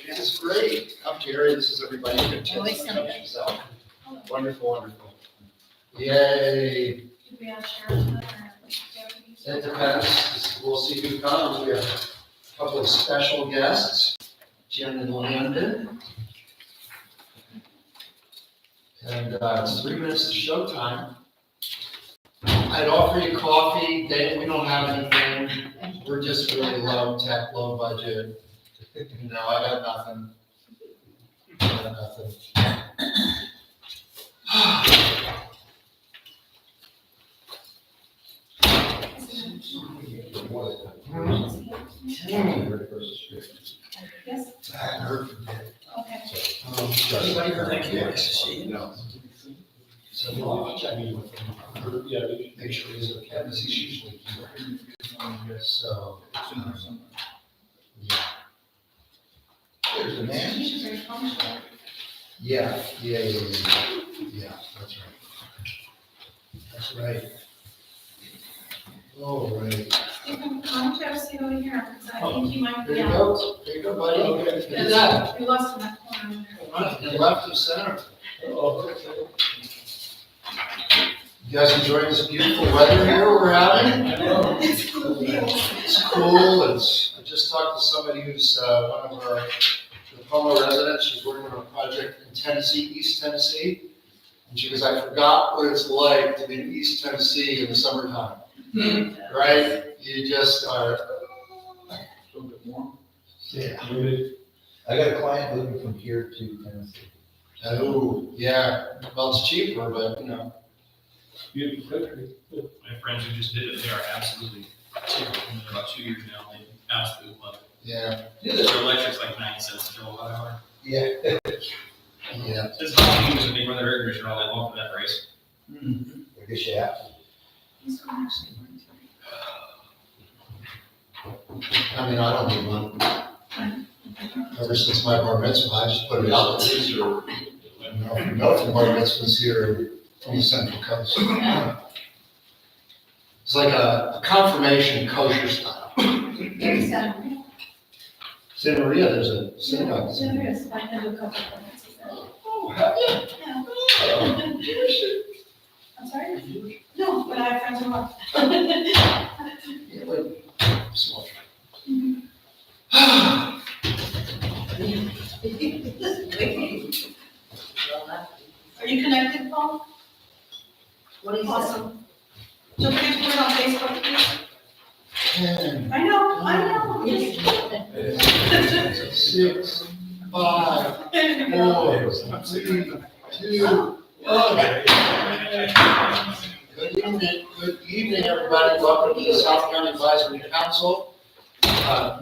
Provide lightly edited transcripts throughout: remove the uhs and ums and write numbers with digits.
This is great. I'm Jerry. This is everybody. You can Always check something. yourself. Wonderful, wonderful. Yay. Did we have Sharon or It depends. We'll see who comes. We have a couple of special guests, Jen and Landon. And it's 3 minutes to showtime. I'd offer you coffee. We don't have anything. We're just really low tech, low budget. No, I got nothing. I got nothing. Yes, I hadn't heard from you. okay. Anybody heard from you? Nice to see you. No. So we'll check in with him. Yeah, make sure he's okay, because he's usually here. So, yeah. There's the man. She's very functional. Yeah, yeah, that's right. That's right. All right. Stephen, why don't you have a seat over here, because I think you might There be you out. go. There you go, buddy. Look at that. We lost in that corner there. And left of center. You guys enjoying this beautiful weather here we're having? It's cool. It's cool. I just talked to somebody who's one of our Nipomo residents. She's working on a project in Tennessee, East Tennessee. And she goes, I forgot what it's like to be in East Tennessee in the summertime. Right? You just are. A little bit more. Yeah. I got a client moving from here to Tennessee. Oh, yeah. Well, it's cheaper, but Beautiful country. My friends who just did it, they are absolutely tickled. Been there about 2 years now. They absolutely love it. yeah. Their electric's like 90 cents a kilowatt hour. Yeah. Yeah. This is how you use it. They run their air conditioner all day long for that price. I guess you have to. This one actually went I mean, I don't need one. Ever since my bar mitzvah, I just put it out there. No bar mitzvahs here on the Central Coast. It's like a confirmation kosher style. There's Santa Santa Maria, there's a synagogue. There is, I know a couple of them. Oh, have you? Yeah. I'm sorry? No, but I have friends who are. Yeah, like, small. Are you connected, Paul? What do you say? Awesome. Don't forget to put it on Facebook, please. 10, I know. 6, 5, 4, 3, 2, 1. Good evening, everybody. Welcome to the South County Advisory Council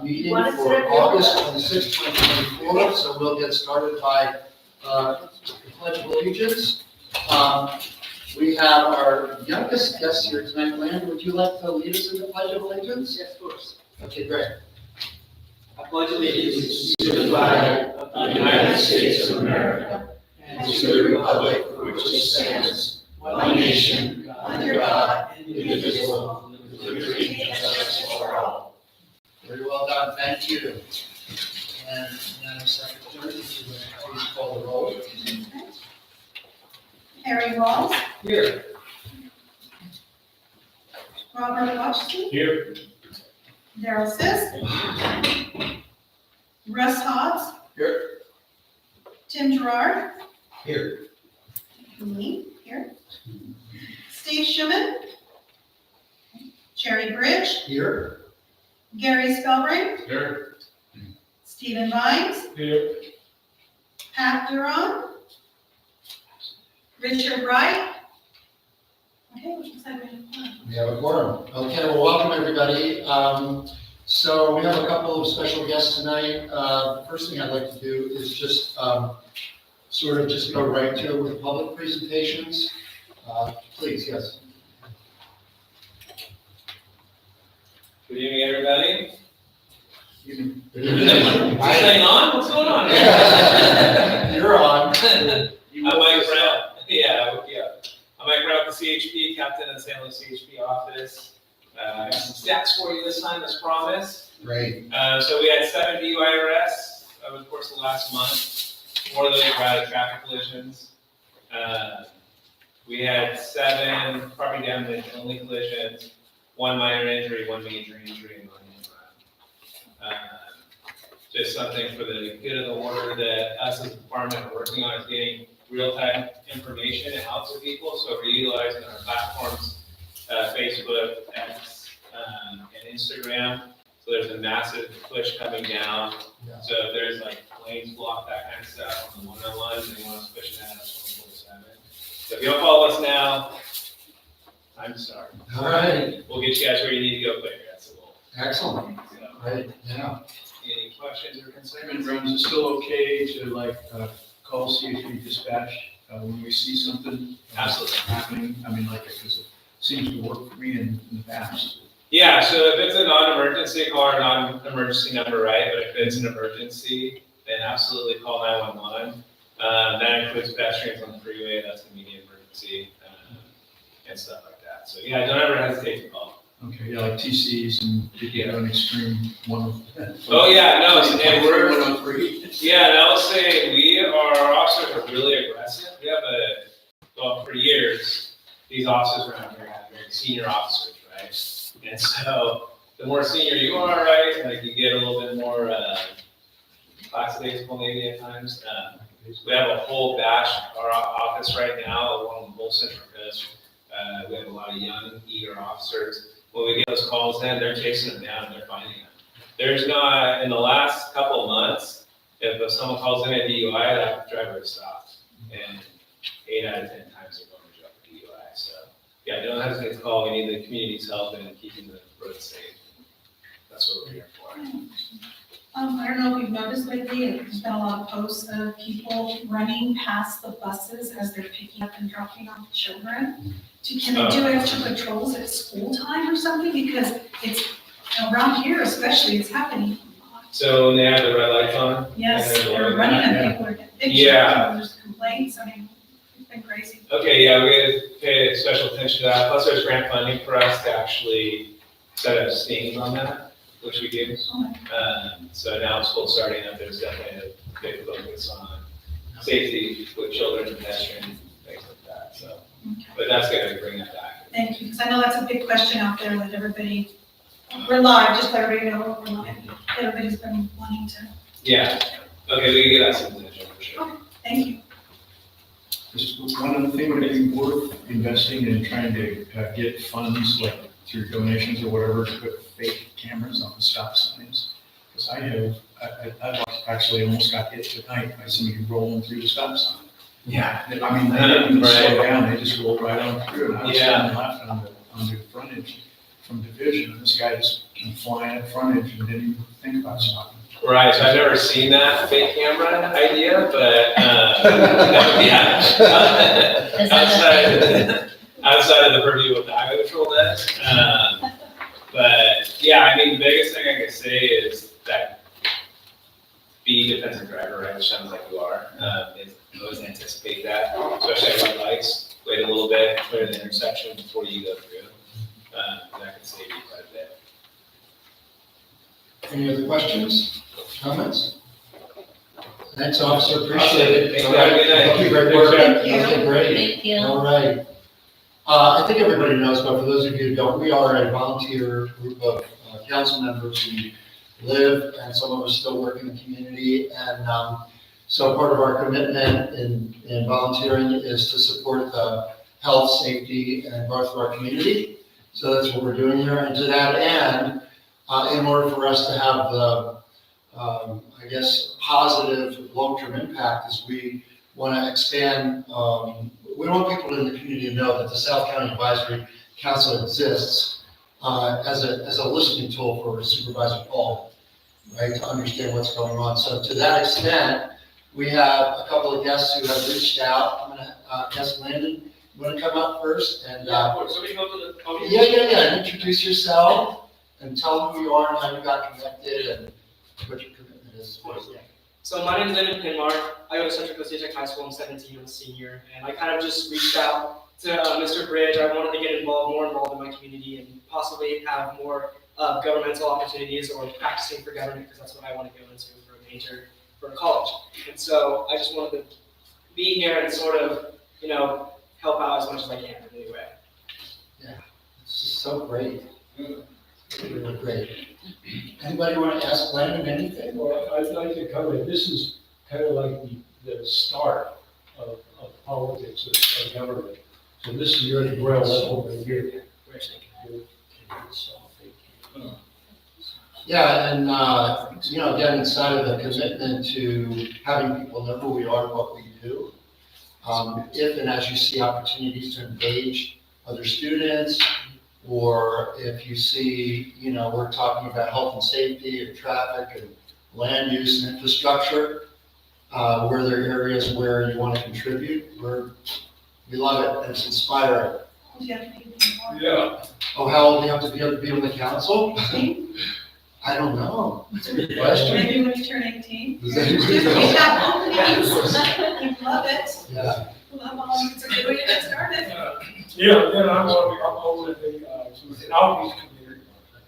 meeting for August 26, 2024. So we'll get started by the Pledge of Allegiance. We have our youngest guest here tonight. Landon, would you like to lead us in the Pledge of Allegiance? Yes, of course. Okay, great. I pledge allegiance to the flag of the United States of America and to the republic for which it stands, one nation, under God, indivisible, with liberty and justice for all. Very well done. Thank you. And Madam Secretary, if you would please call the roll. Harry Walls, Here. Robert Wachsky, Here. Daryl Sisk, Russ Hobbs. Here. Tim Gerard, Here. me, here. Steve Schuman, Jerry Bridge, Here. Gary Spellring, Here. Stephen Vines, Here. Pat Duron, Richard Wright. Okay, which was that? We have a quorum. Okay, well, welcome everybody. So we have a couple of special guests tonight. The first thing I'd like to do is just sort of just go right to it with public presentations. Please, yes. Good evening, everybody. You're Staying on? What's going on? on. I'm Mike Brown. Yeah. I'm Mike Brown with the CHP, captain of the San Luis CHP office. I got some stats for you this time, as promised. Great. So we had 7 DUI arrests. Of course, the last month. 4 of those were out of traffic collisions. We had 7 property damage only collisions, 1 minor injury, 1 major injury, and 1 hit and run. Just something for the good of the order that us as a department are working on is getting real-time information out to people. So we're utilizing our platforms, Facebook, X, and Instagram. So there's a massive push coming down. Yeah. So if there's like lanes blocked, that kind of stuff on the 101, they want us pushing that out 24/7. So if you don't follow us now, I'm sorry. All right, We'll get you guys where you need to go quicker. That's the goal. excellent. So, Right, yeah. any questions or concerns? Chairman Brown, is it still okay to call CHP dispatch when we see something? Absolutely. Happening? I mean, because it seems to work for me in the past. Yeah, so if it's a non-emergency, call our non-emergency number, right? But if it's an emergency, then absolutely call 911. That includes pedestrians on the freeway, that's an immediate emergency, and stuff like that. So yeah, don't ever hesitate to call. Okay, yeah, like TCs and an extreme one. Oh, yeah, no, and we're, 103. yeah, and I'll say our officers are really aggressive. We have for years, these officers around here have very senior officers, right? And so the more senior you are, right, like you get a little bit more lackadaisical maybe at times. We have a whole batch in our office right now, along with both Central Coast. We have a lot of young, eager officers. When we get those calls in, they're chasing them down and they're finding them. There's not, in the last couple of months, if someone calls in a DUI, that driver is stopped. And 8 out of 10 times they're going to jail for DUI. So, yeah, don't hesitate to call. We need the community's help in keeping the roads safe. That's what we're here for. I don't know if you've noticed lately, there's been a lot of posts of people running past the buses as they're picking up and dropping off children. Can they do extra patrols at school time or something? Because it's, around here especially, it's happening a lot. So when they have the red lights on? Yes, and they're running and people are getting pictures, Yeah. and there's complaints, I mean, it's been crazy. Okay, yeah, we're gonna pay special attention to that. Plus there's grant funding for us to actually set up stings on that, which we do. So now school's starting up, there's definitely a big focus on safety with children and pedestrians, things like that, so. Okay. But that's gonna bring it back. Thank you, because I know that's a big question out there that everybody, we're live, just let everybody know we're live. Everybody's been wanting to, Yeah, okay, we can get that some attention for sure. thank you. Just one other thing, would it be worth investing in trying to get funds, like through donations or whatever, to put fake cameras on the stop signs? Because I've actually almost got hit tonight by somebody rolling through the stop sign. Yeah. I mean, they didn't even slow Right. down, they just rolled right on through, and I was Yeah. turning left on the frontage from Division, and this guy just came flying at frontage and didn't even think about stopping. Right, so I've never seen that fake camera idea, but, yeah. Outside of the purview of the highway patrol does. But, yeah, I mean, the biggest thing I can say is that be a defensive driver, right, which sounds like you are, is always anticipate that, especially at red lights, wait a little bit, clear the intersection before you go through. That can save you quite a bit. Any other questions, comments? Thanks, officer, appreciate it. Thank you. All right. Thank you very much. Thank you. Okay, great. Thank you. All right. I think everybody knows, but for those of you who don't, we are a volunteer group of council members who live, and some of us still work in the community. And so part of our commitment in volunteering is to support the health, safety, and growth of our community. So that's what we're doing here. And to that end, in order for us to have the, I guess, positive long-term impact, is we want to expand, we want people in the community to know that the South County Advisory Council exists as a listening tool for Supervisor Paul, right, to understand what's going on. So to that extent, we have a couple of guests who have reached out. I'm going to ask Landon, you want to come up first? And Somebody go to the podium. yeah. Introduce yourself and tell them who you are and how you got connected and what your commitment is. So my name is Landon Pinmar. I go to Central Coast High School. I'm 17. I'm a senior, and I kind of just reached out to Mr. Bridge. I wanted to get more involved in my community and possibly have more governmental opportunities or practicing for government, because that's what I want to go into for a major. for college. And so I just wanted to be here and sort of, help out as much as I can in any way. It's just so great. Really great. Anybody want to ask Landon anything? Well, I'd like to comment, this is kind of like the start of politics of government. So this is your ground level right here. Yeah, and, again, inside of the commitment to having people know who we are and what we do. If and as you see opportunities to engage other students, or if you see, we're talking about health and safety and traffic and land use and infrastructure, where there are areas where you want to contribute, we love it, and it's inspiring. Do you have to be involved? Yeah. Oh, how old do you have to be able to be on the council? I don't know. That's a good question. Maybe when you turn 18. Does We anybody know? have openings. Love it. Yeah. Love all, it's a good way to get started. Yeah, then I'm over the outreach committee,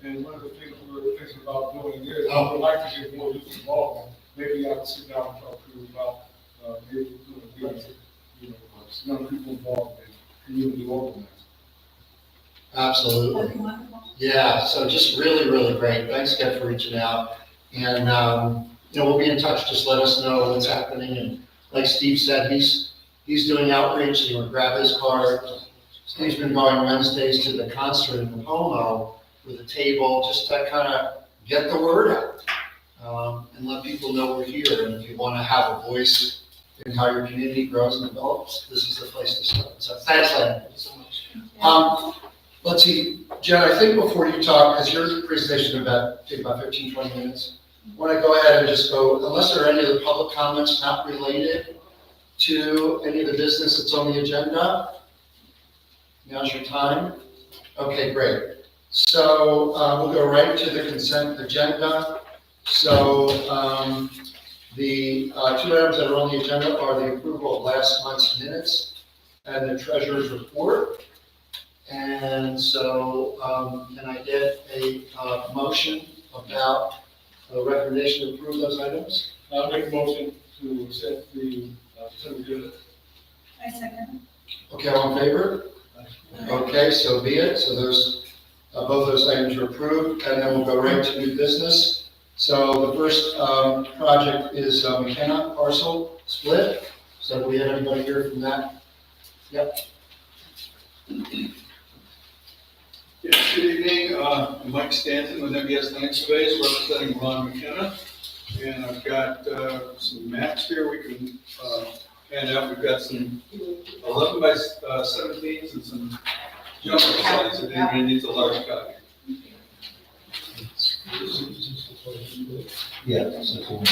and one of the things we were thinking about doing there, I would like to get more youth involved. Maybe I can sit down and talk to you about, maybe doing, young people involved in community organizing. Absolutely. That'd be wonderful. Yeah, so just really, really great. Thanks again for reaching out. And, we'll be in touch. Just let us know what's happening. And like Steve said, he's doing outreach. So you want to grab his card. Steve's been going Wednesdays to the concert in Nipomo with a table, just to kind of get the word out. And let people know we're here. And if you want to have a voice in how your community grows and develops, this is the place to start. So thanks, Len. Thank you so much. Let's see, Jen, I think before you talk, because your presentation take about 15, 20 minutes, I want to go ahead and just go, unless there are any of the public comments not related to any of the business that's on the agenda. Now's your time. Okay, great. So we'll go right to the consent agenda. So the two items that are on the agenda are the approval of last month's minutes and the treasurer's report. And so, can I get a motion about a recommendation to approve those items? I'll make a motion to accept the, agenda. I second. Okay, all in favor? Okay, so be it. So both those items are approved, and then we'll go right to new business. So the first project is McKenna parcel split. So do we have anybody here from that? Yep. Yes, good evening. I'm Mike Stanton with MBS Land Surveys, representing Ron McKenna. And I've got some maps here we can hand out. We've got some 11 by 17s and some jumbo size if anybody needs a large copy. Yeah. So cool.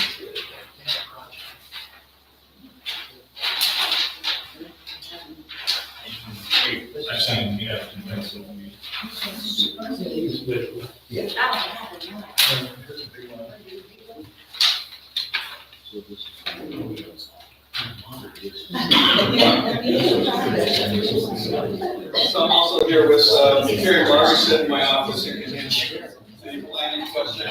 I've seen, Yeah. So I'm also here with Terry Barber, sitting in my office and can answer any planning questions.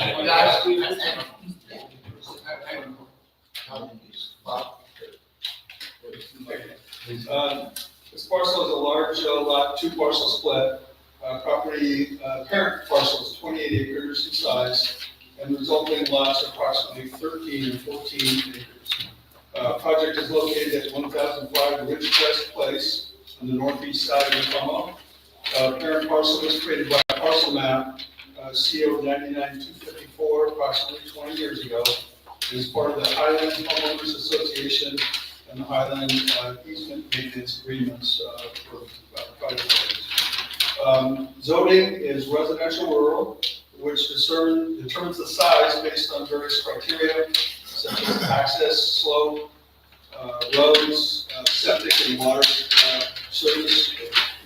This parcel is a large lot, 2 parcel split. Property, parent parcel is 28 acres in size, and the resulting lots are approximately 13 and 14 acres. Project is located at 1005 Ridgecrest Place on the northeast side of Nipomo. Parent parcel was created by parcel map, CO 99254, approximately 20 years ago. It is part of the Highland Homeowners Association and the Highland easement maintenance agreements for project. Zoning is residential rural, which determines the size based on various criteria such as access, slope, roads, septic and water service,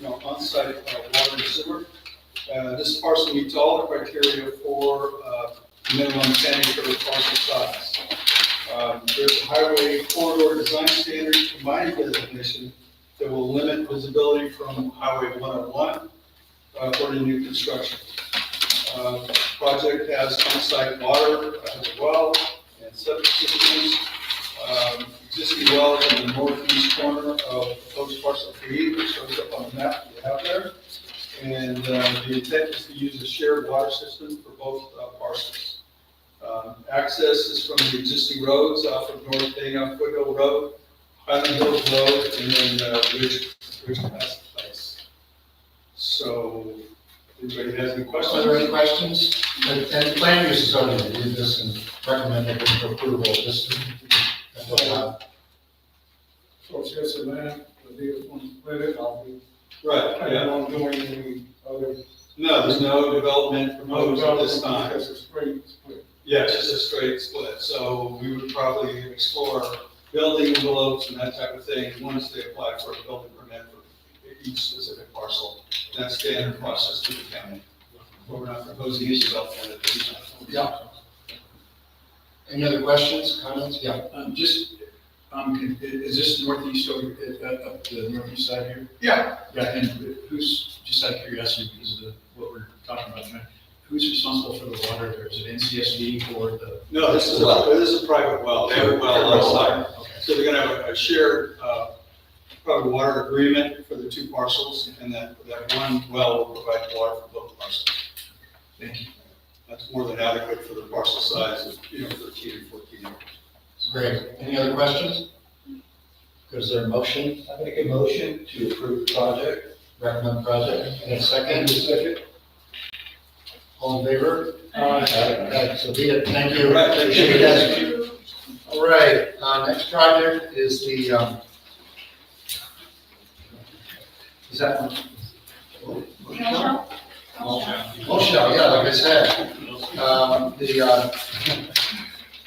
on-site water and sewer. This parcel meets all the criteria for minimum 10 acre parcel size. There's a highway corridor design standard combining designation that will limit visibility from Highway 101 for the new construction. Project has on-site water as well, and septic systems. Existing well in the northeast corner of proposed parcel 3, which shows up on the map you have there. And the intent is to use a shared water system for both parcels. Access is from the existing roads off of North Dana Foothill Road, Highland Hills Road, and then Ridge Pass Place. So, anybody has any Are questions? there any questions? And the plan use is already reviewed this and recommended for approval, just. That's what I- So it's just a land, the biggest one, split it, I'll be, Right, planning yeah. on doing any other. No, there's no development proposed at this time. It's a straight split. Yeah, it's just a straight split, so we would probably explore building envelopes and that type of thing once they apply for a building permit for each specific parcel. That's standard process through the county. But we're not proposing any development at this time. Yeah. Any other questions, comments? Yeah. Is this northeast over, up the northeast side here? Yeah. Yeah, and who's, just out of curiosity, because of what we're talking about tonight, who's responsible for the water there? Is it NCSD or the? No, this is a private well. They have a well outside. Okay. So they're gonna have a shared, private water agreement for the two parcels, and that one well will provide water for both parcels. Thank you. That's more than adequate for the parcel size of, 13 and 14 acres. Great. Any other questions? Is there a motion? I make a motion to approve the project. Recommend project. And a second? All in favor? Right, so be it. Thank you. Right, thank you. Appreciate it. All right, next project is the, is that one? Moshel, yeah, like I said.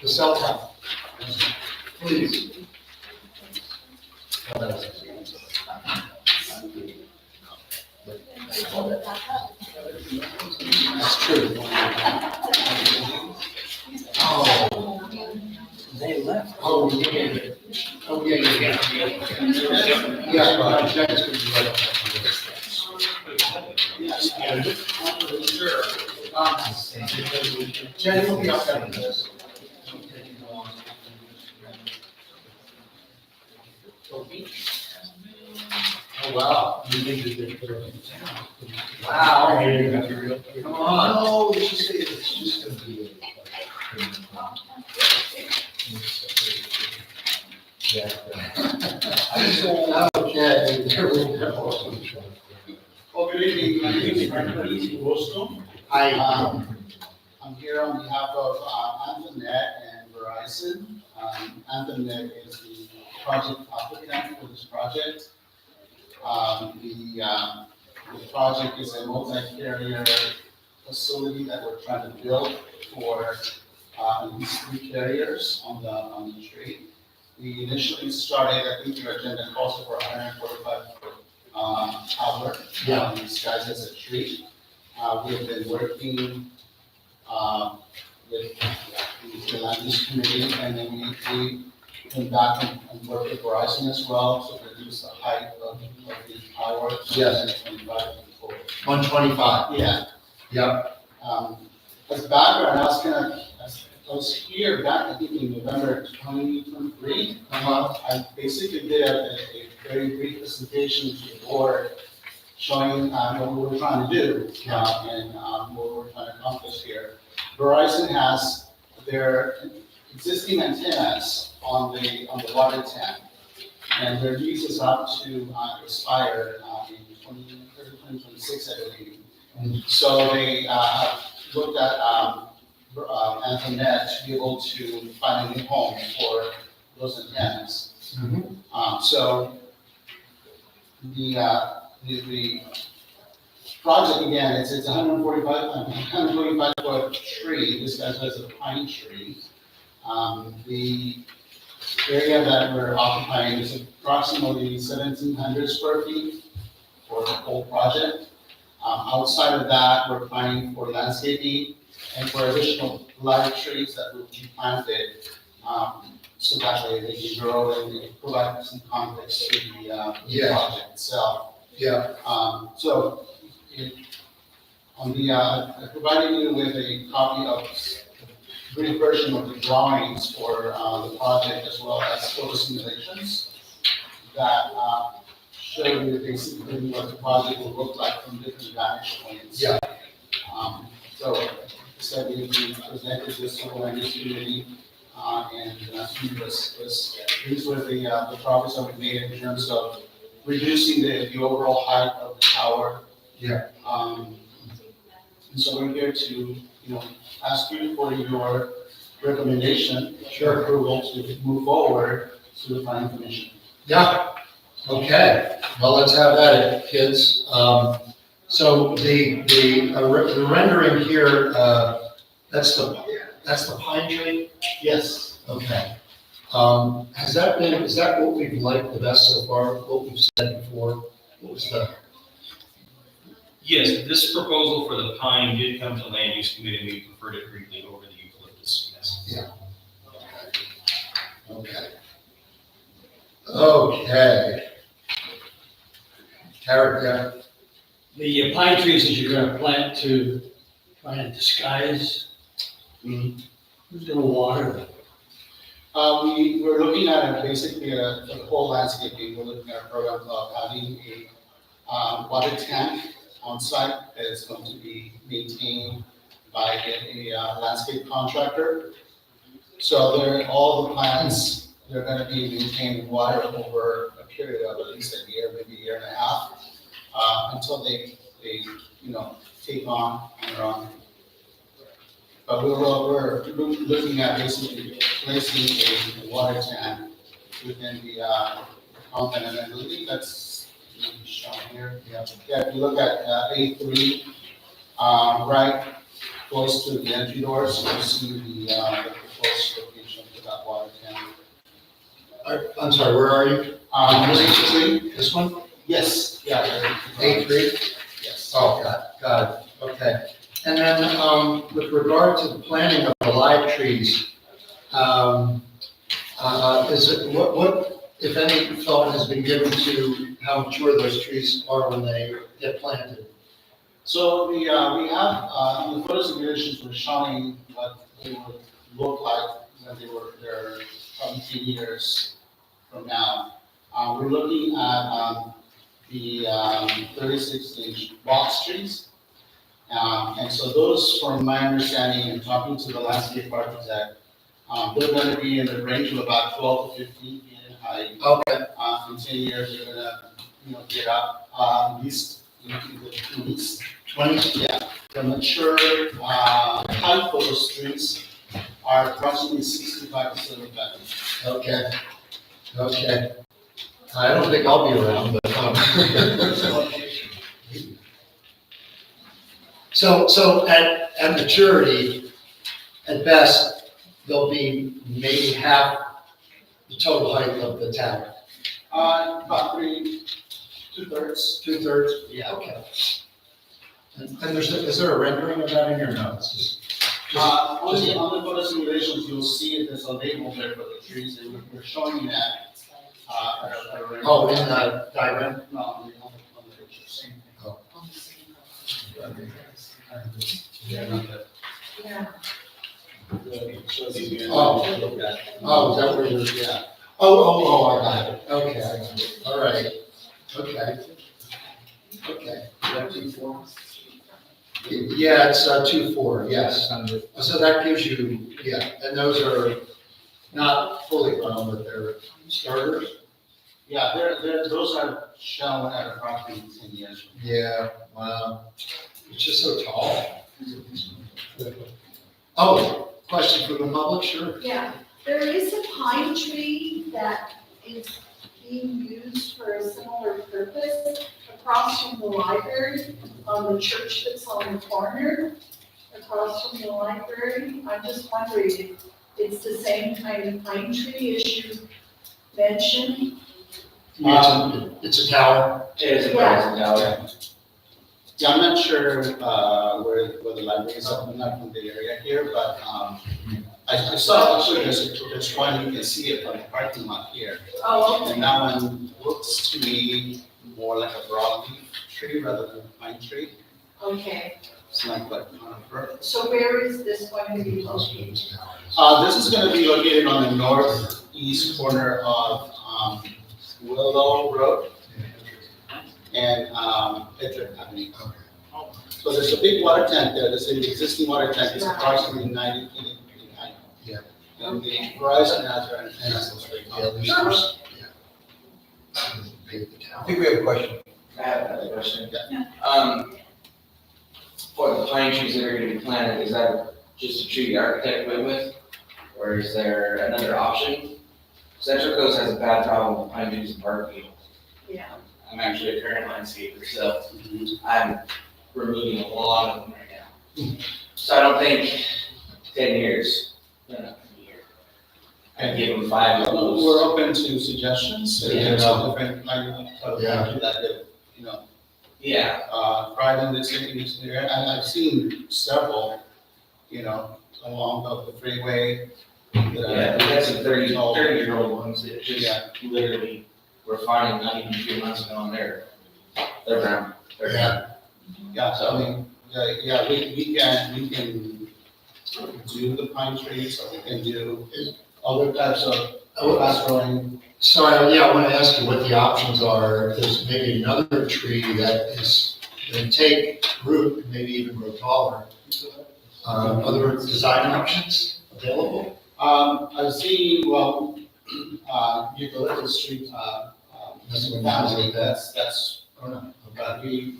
The cell tower. Please. Oh, that was- That's true. Oh. They left. Oh, yeah. Oh, yeah, yeah, yeah. Yeah, Jack's gonna be right up. Sure. Jen, you'll be up there with this. Oh, wow. You need to put it in. Wow. Come on. No, it's just gonna be. Okay, there we go. Well, good evening, my name is Franklin Wilson. I'm here on behalf of Antoinette and Verizon. Antoinette is the project applicant for this project. The project is a multi-carrier facility that we're trying to build for at least 3 carriers on the street. We initially started, I think your agenda calls for 145 tower. Yeah. Disguised as a tree. We have been working with the land use committee, and then we came back and worked with Verizon as well to reduce the height of the tower. Yes. 25 before. 125. Yeah. Yep. As background, I was here back, I think in November 2023. I basically did a very brief presentation to the board showing what we were trying to do and what we're trying to accomplish here. Verizon has their existing antennas on the water tank, and their lease is up to expire in 2026, I believe. So they have looked at Antoinette to be able to find a new home for those antennas. So the project, again, it's a 145 foot tree. This guy's a pine tree. The area that we're occupying is approximately 1,700 square feet for the whole project. Outside of that, we're planning for landscaping and for additional live trees that will be planted, so that way they can grow and provide some context to the project itself. Yeah. So, on the, I provided you with a copy of brief version of the drawings for the project as well as photo simulations that show you basically what the project will look like from different vantage points. Yeah. So, so we presented this to the land use committee, and these were the progress that we made in terms of reducing the overall height of the tower. Yeah. And so we're here to, ask you for your recommendation, Sure. approval to move forward to the planning commission. Yeah, okay, well, let's have at it, kids. So the rendering here, that's the pine tree? Yes. Okay. Is that what we've liked the best so far, what we've said before? What was the? Yes, this proposal for the pine did come to land use committee, we preferred it greatly over the eucalyptus, yes. Yeah. Okay. Okay. Carrot, yeah. The pine trees that you're gonna plant to try and disguise, who's gonna water them? We're looking at basically the whole landscaping. We're looking at a program of having a water tank on site that is going to be maintained by a landscape contractor. So all the plants, they're gonna be maintained in water over a period of at least a year, maybe a year and a half, until they take on their own. But we're looking at basically placing a water tank within the compound, and I believe that's shown here. Yeah, if you look at A3, right close to the entry doors, you'll see the proposed location for that water tank. I'm sorry, where are you? A3? This one? Yes, yeah. A3? Yes. Oh, got it, okay. And then, with regard to the planting of the live trees, is it, what, if any, thought has been given to how mature those trees are when they get planted? So we have, in the photo simulations, we're showing what they would look like when they're from 10 years from now. We're looking at the 36-inch box trees. And so those, from my understanding and talking to the landscape architect, they're going to be in the range of about 12 to 15 feet in height. Okay. In 10 years, they're going to get up at least into the 20s. 20? Yeah. The mature height for those trees are approximately 65 to 75 feet. Okay, okay. I don't think I'll be around, but, So at maturity, at best, they'll be maybe half the total height of the tower. About 2/3. 2/3? Yeah. Okay. And is there a rendering of that in your notes? On the photo simulations, you'll see it, there's a label there for the trees, and we're showing that. Oh, in the diagram? No, on the pictures. Oh. Yeah. Oh, is that where you're, yeah. Oh, I got it. Okay, I got it. All right. Okay. Okay. Is that 2/4? Yeah, it's 2/4, yes. So that gives you, yeah, and those are not fully grown, but they're starters? Yeah, those are shown at approximately 10 years. Yeah, wow. It's just so tall. Oh, question for the public, sure. Yeah, there is a pine tree that is being used for a similar purpose across from the library, on the church that's on the corner, across from the library. I'm just wondering if it's the same kind of pine tree as you mentioned. It's a tower. Yeah. Yeah, I'm not sure where the library is. I'm not from the area here, but I saw actually there's one, you can see it from the parking lot here. Oh, okay. And that one looks to me more like a broadleaf tree rather than a pine tree. Okay, It's not quite. so where is this going to be located? This is gonna be located on the northeast corner of, Willow Road and, Patriot Avenue. So there's a big water tank there, there's an existing water tank, it's approximately 90 feet in height. Yeah. And the Verizon has their antennas straight Yeah, up. these first, yeah. I think we have a question. I have another question. Yeah. For the pine trees that are gonna be planted, is that just a tree the architect went with? Or is there another option? Central Coast has a bad problem with pine trees and bark beetles. Yeah. I'm actually a current landscaper, so I'm removing a lot of them right now. So I don't think 10 years, they're not gonna be here. I'd give them 5 at most. We're open to suggestions, so Yeah. there's a different, Yeah. that could, Yeah, pride in this area, and I've seen several, along the freeway. yeah, we had some 30-year-old ones that Yeah. just literally were finding not even 2 months ago on there. They're brown, they're brown. Yeah, so I mean, we can do the pine trees, or we can do other types of fast growing. Sorry, yeah, I want to ask you what the options are. If there's maybe another tree that is going to take root, and maybe even grow taller. Other design options available? I've seen, eucalyptus tree, That's what I'm family, asking. that's, Oh, no. but we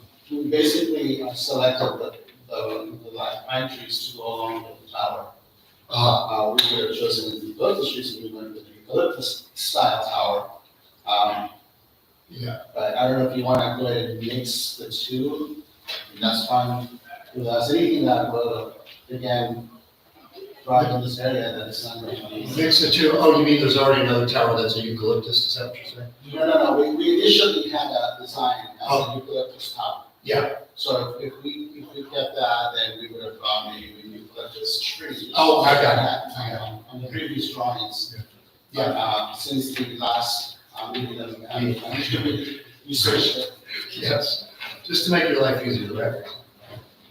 basically selected the live pine trees to go along with the tower. We would have chosen the eucalyptus trees, and we went with the eucalyptus style tower. Yeah. But I don't know if you wanna go ahead and mix the two, that's fine with us. Anything that will, again, thrive in this area that is not going to be. Mix the two. Oh, you mean there's already another tower that's a eucalyptus, is that what you're saying? No, we initially had a design as a eucalyptus tower. Yeah. So if we kept that, then we would have found maybe eucalyptus trees. Oh, I got it. On the previous drawings. Yeah. But, since the last, meeting that we had, we searched it. Yes. Just to make your life easier, right?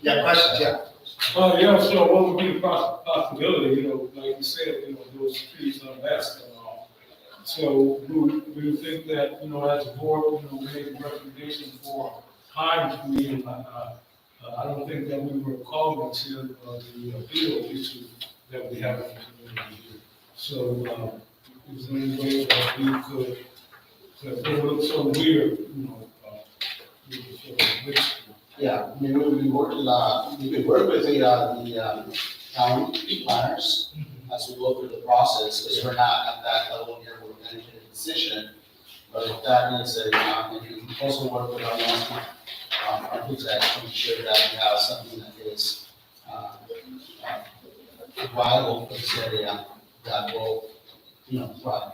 Yeah, questions, yeah. Yeah, so what would be the possibility, like you said, those trees are best and all. So do you think that, as a board, make a recommendation for pine tree? I don't think that we were calling until the beetle issue that we have in the community here. So, is there any way that we could, that it would look so weird, we could sort of mix. Yeah, I mean, we work, we could work with the county planners as we go through the process, because we're not at that level here, we're making a decision. But if that is and we can also work with our landscape architect to ensure that we have something that is viable for this area that will, thrive.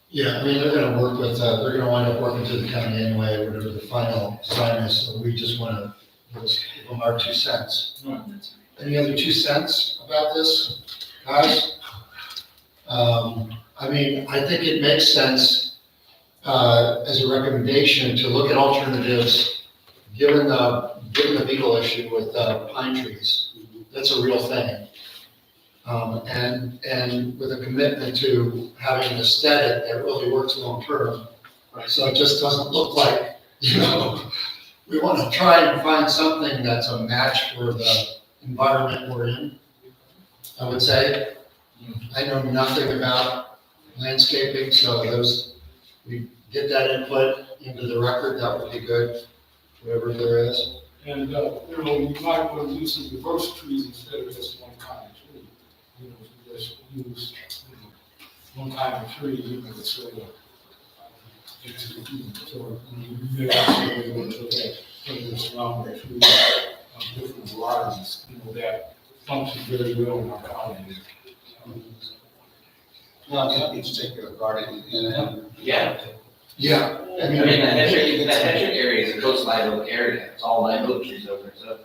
Yeah, I mean, they're gonna work with, they're gonna wind up working through the county anyway, whatever the final design is, so we just wanna give them our 2 cents. Any other 2 cents about this, guys? I mean, I think it makes sense, as a recommendation to look at alternatives, given the beetle issue with, pine trees. That's a real thing. And with a commitment to having an aesthetic that really works long term. Right. So it just doesn't look like, we want to try and find something that's a match for the environment we're in, I would say. I know nothing about landscaping, so we get that input into the record, that would be good, whatever there is. And, you might want to use some diverse trees instead of just one kind of tree. Just use, one kind of tree, sort of, you may actually surrounding trees, different varieties, that function very well in our colony. Well, I'm happy to take your garden and, Yeah. Yeah. I mean, that Hedrick area is a coast live oak area, it's all live oak trees over there, so,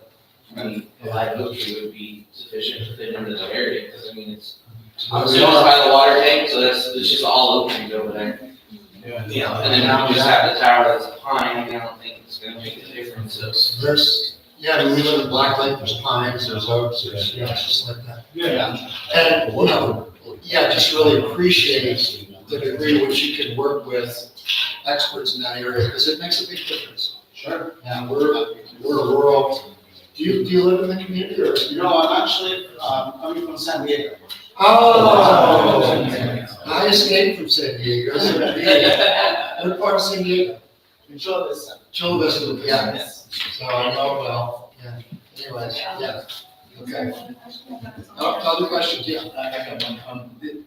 I mean, a live oak tree would be sufficient to fit into that area, because I mean, I'm still by the water tank, so it's just all oak trees over there. Yeah. And then now we just have the tower that's a pine, and I don't think it's gonna make a difference, so. Yeah, I mean, we live in Black Lake, there's pines, there's oaks, there's, you know, it's just like that. Yeah. And, you know, yeah, just really appreciate the degree in which you can work with experts in that area, because it makes a big difference. Sure. And we're rural. Do you live in the community or? You know, I'm actually, coming from San Diego. Oh, I escaped from San Diego. So what part of San Diego? In Chula Vista. Chula Vista, yeah. So I know well, yeah. Anyways, yeah, okay. Other questions, yeah. I got one.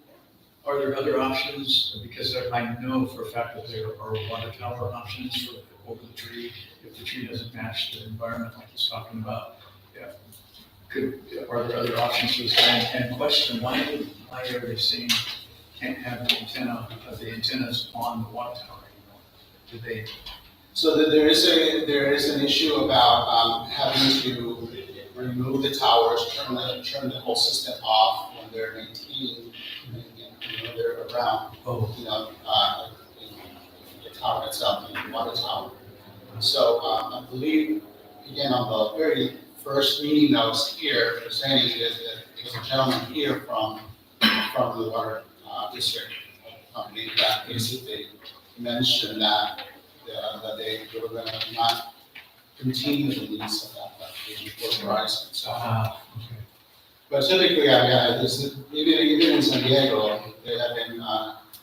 Are there other options? Because I know for a fact that there are water tower options for over the tree. If the tree doesn't match the environment like he's talking about, yeah. Are there other options for this guy? And question, why are they saying can't have the antennas on the water tower anymore? Do they? So there is an issue about having to remove the towers, turn the whole system off when they're maintained, when they're around, the tower itself, the water tower. So I believe, again, on the very first meeting that was here presenting, there's a gentleman here from the water district company that basically mentioned that they were going to not continue the lease of that application for Verizon. So, Okay. but typically, even in San Diego, they have been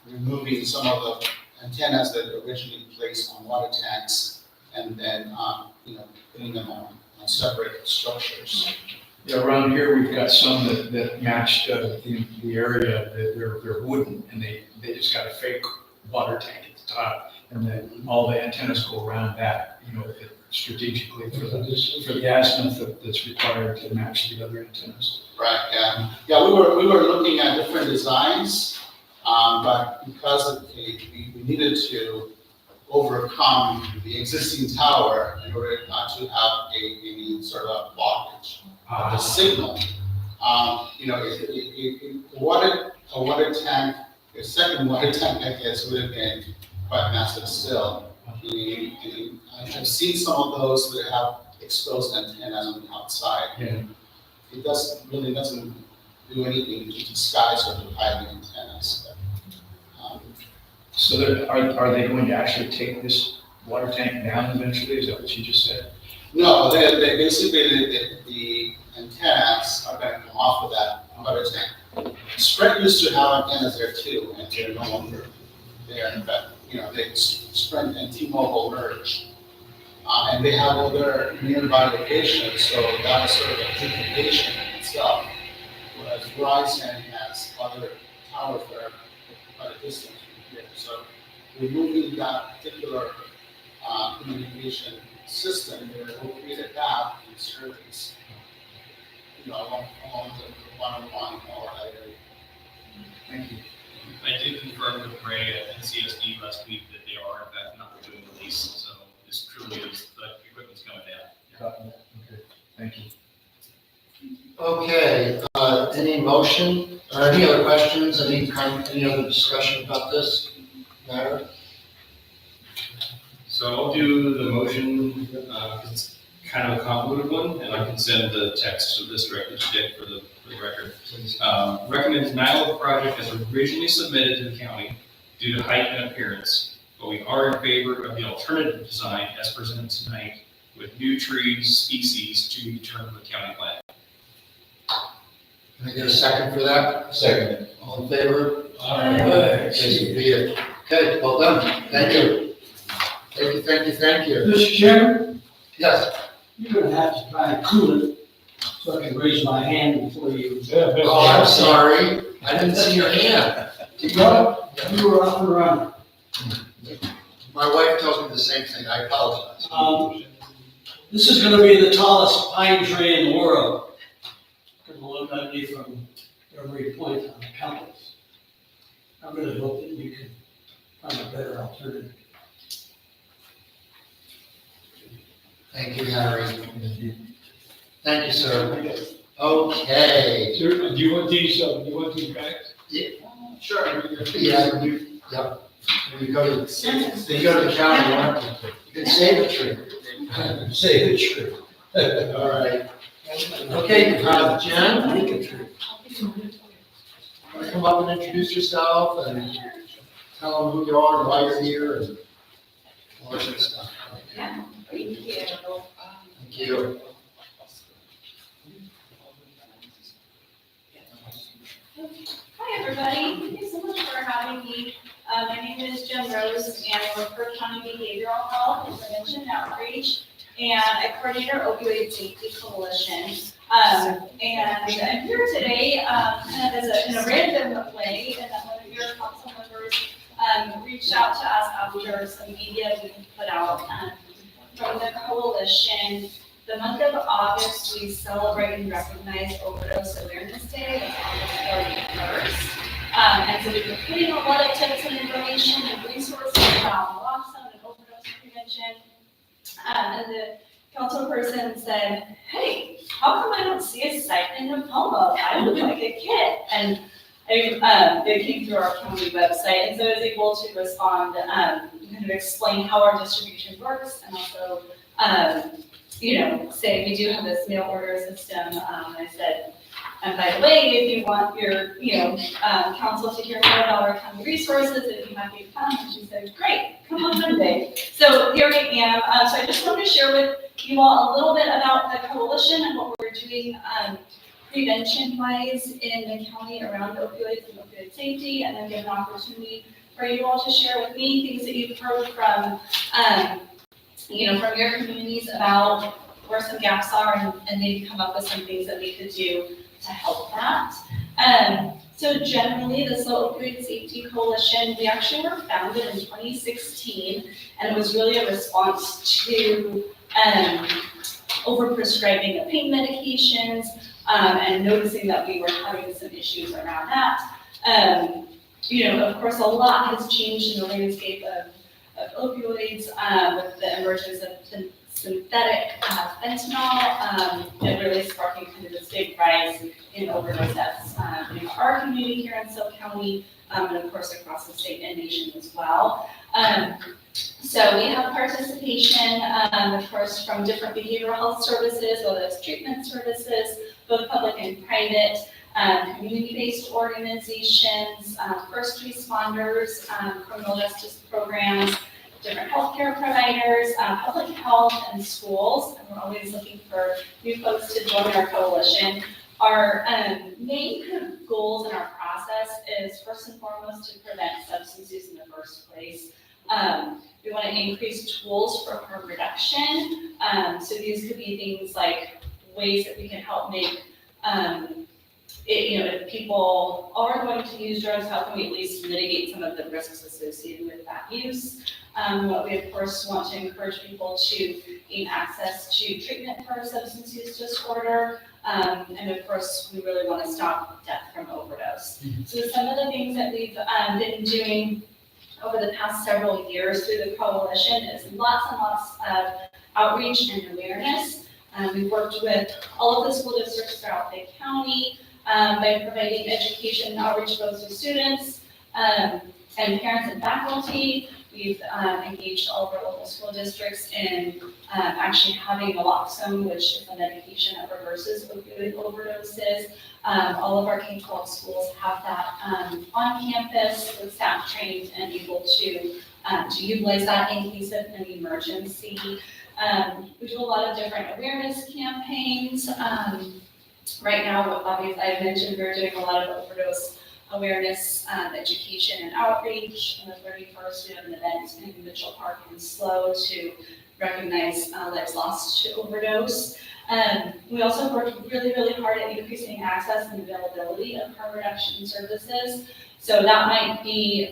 removing some of the antennas that were originally placed on water tanks and then putting them on separate structures. Yeah, around here, we've got some that matched the area, that they're wooden, and they just got a fake water tank at the top, and then all the antennas go around that, strategically for the azimuth that's required to match the other antennas. Right, yeah. Yeah, we were looking at different designs, but because we needed to overcome the existing tower in order not to have any sort of blockage of the signal. A water tank, a second water tank, I guess, would have been quite massive still. I've seen some of those that have exposed antennas on the outside. Yeah. It doesn't do anything to disguise or to hide the antennas. So are they going to actually take this water tank down eventually? Is that what you just said? No, they basically, the antennas are going to come off of that water tank. Sprint used to have antennas there too, and they're no longer there. But, Sprint and T-Mobile merged. And they have other nearby locations, so that's sort of a duplication in itself. Whereas Verizon has other towers that are quite a distance from here. So removing that particular communication system, will create a gap in service, along the one-on-one, all that area. Thank you. I did confirm with Ray at CSD last week that they are in fact not doing the lease, so this truly is, the equipment's coming down. Okay, thank you. Okay, any motion, or any other questions, any other discussion about this matter? So I'll do the motion, it's kind of a convoluted one, and I can send the text of this directly to Dick for the record. Recommend denial of the project as originally submitted to the county due to height and appearance, but we are in favor of the alternative design as presented tonight with new trees, species to be determined with county plan. Can I get a second for that? Second. All in favor? Aye. Yes, so be it. Okay, well done, thank you. Thank you. Mr. Chairman, Yes. you're gonna have to try and cool it so I can raise my hand before you. Oh, I'm sorry, I didn't see your hand. Well, you were up and running. My wife tells me the same thing, I apologize. This is gonna be the tallest pine tree in the world. It's gonna look at me from every point on the compass. I really hope that you can find a better alternative. Thank you, Harry. Thank you, sir. Okay. Sir, do you want these back? Sure. Yeah, yep. When you go to the county, you can save a tree. Say the truth. All right. Okay, Jen, want to come up and introduce yourself and tell them who you are and why you're here and all that good stuff. Yeah, thank you. Thank you. Hi, everybody. Thank you so much for having me. My name is Jen Rose, and I work for County Behavioral Health and Prevention Outreach, and I coordinate our opioid safety coalition. And I'm here today, kind of in a random way, and that one of your council members reached out to us after some media we put out from the coalition. The month of August, we celebrate and recognize Overdose Awareness Day. It's August 31st. And so we've been putting a lot of tips and information and resources about naloxone and overdose prevention. And the council person said, hey, how come I don't see a site in Nipomo? I look like a kid. And they came through our county website, and so I was able to respond, kind of explain how our distribution works, and also, say we do have this mail order system. I said, and by the way, if you want your, council to hear more about our county resources, if you might be to come, and she said, great, come on Monday. So here I am. So I just wanted to share with you all a little bit about the coalition and what we're doing prevention-wise in the county around opioids and opioid safety, and then give an opportunity for you all to share with me things that you've heard from, from your communities about where some gaps are, and maybe come up with some things that we could do to help that. So generally, the Slow Opioid Safety Coalition, we actually were founded in 2016, and it was really a response to overprescribing of pain medications, and noticing that we were having some issues around that. Of course, a lot has changed in the landscape of opioids with the emergence of synthetic fentanyl, and really sparking kind of this big rise in overdose deaths in our community here in Silk County, and of course across the state and nation as well. So we have participation, of course, from different behavioral health services, whether it's treatment services, both public and private, community-based organizations, first responders, criminal justice programs, different healthcare providers, public health, and schools. And we're always looking for new folks to join our coalition. Our main kind of goals in our process is first and foremost to prevent substance use in the first place. We want to increase tools for harm reduction. So these could be things like ways that we can help make, if people are going to use drugs, how can we at least mitigate some of the risks associated with that use? We of course want to encourage people to gain access to treatment for a substance use disorder. And of course, we really want to stop death from overdose. So some of the things that we've been doing over the past several years through the coalition is lots and lots of outreach and awareness. We've worked with all of the school districts throughout the county by providing education and outreach both to students and parents and faculty. We've engaged all of our local school districts in actually having naloxone, which is a medication that reverses opioid overdoses. All of our K-12 schools have that on campus with staff trained and able to utilize that in case of an emergency. We do a lot of different awareness campaigns. Right now, obviously, I mentioned we're doing a lot of overdose awareness, education, and outreach. On the 31st, we have an event in Mitchell Park in SLO to recognize lives lost to overdose. We also worked really, really hard at increasing access and availability of harm reduction services. So that might be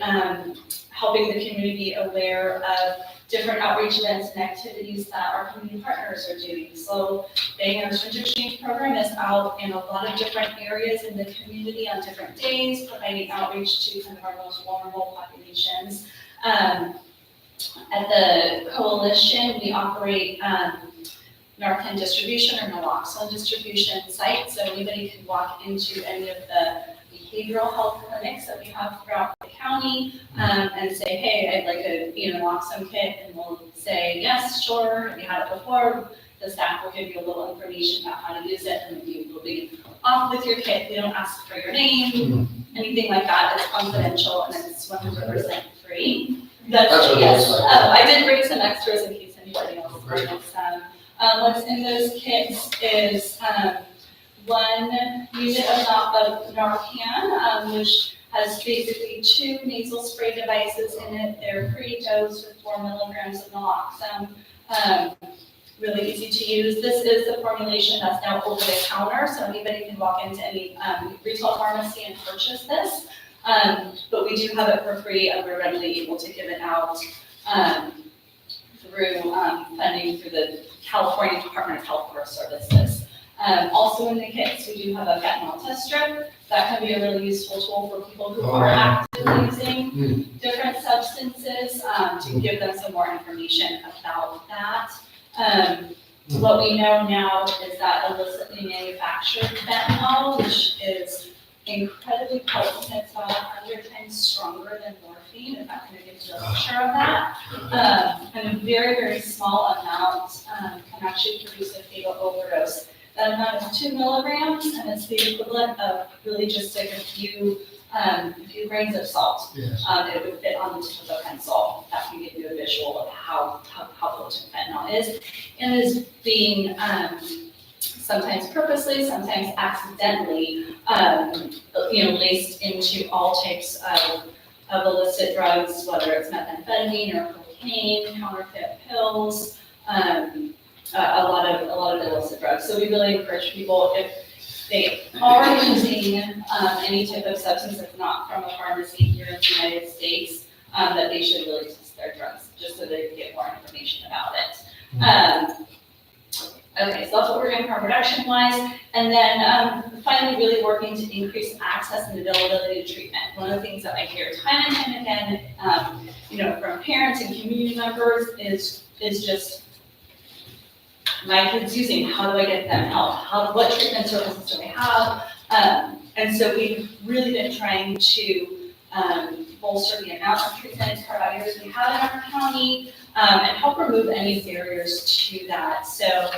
helping the community be aware of different outreach events and activities that our community partners are doing. So the Nurse Exchange program is out in a lot of different areas in the community on different days, providing outreach to some of our most vulnerable populations. At the coalition, we operate Narcan distribution or naloxone distribution sites, so anybody can walk into any of the behavioral health clinics that we have throughout the county and say, hey, I'd like a naloxone kit, and we'll say, yes, sure, have you had it before? the staff will give you a little information about how to use it, and then you will be off with your kit. They don't ask for your name, anything like that. It's confidential, and it's 100% free. That's what it yes. looks like. I did bring some extras in case anybody else wants some. What's in those kits is one unit of Narcan, which has basically 2 nasal spray devices in it. They're pre-dosed with 4 milligrams of naloxone. Really easy to use. This is the formulation that's now over the counter, so anybody can walk into any retail pharmacy and purchase this. But we do have it for free, and we're readily able to give it out through funding through the California Department of Health Care Services. Also in the kits, we do have a fentanyl test strip. That can be a really useful tool for people who are actively using different substances to give them some more information about that. What we know now is that illicitly manufactured fentanyl, which is incredibly potent, it's about 100 times stronger than morphine, if that kind of gives you a picture of that. And a very, very small amount can actually produce a fatal overdose. That amount is 2 milligrams, and it's the equivalent of really just like a few grains of salt. Yes. It would fit on the tip of a pencil. That can give you a visual of how potent fentanyl is. And is being sometimes purposely, sometimes accidentally, laced into all types of illicit drugs, whether it's methamphetamine or cocaine, counterfeit pills, a lot of illicit drugs. So we really encourage people, if they are using any type of substance that's not from a pharmacy here in the United States, that they should really test their drugs, just so they can get more information about it. Okay, so that's what we're doing harm reduction wise. And then finally really working to increase access and availability to treatment. One of the things that I hear time and time again, from parents and community members is just, my kid's using, how do I get them help? What treatment services do they have? And so we've really been trying to bolster the amount of treatment providers we have in our county, and help remove any barriers to that. So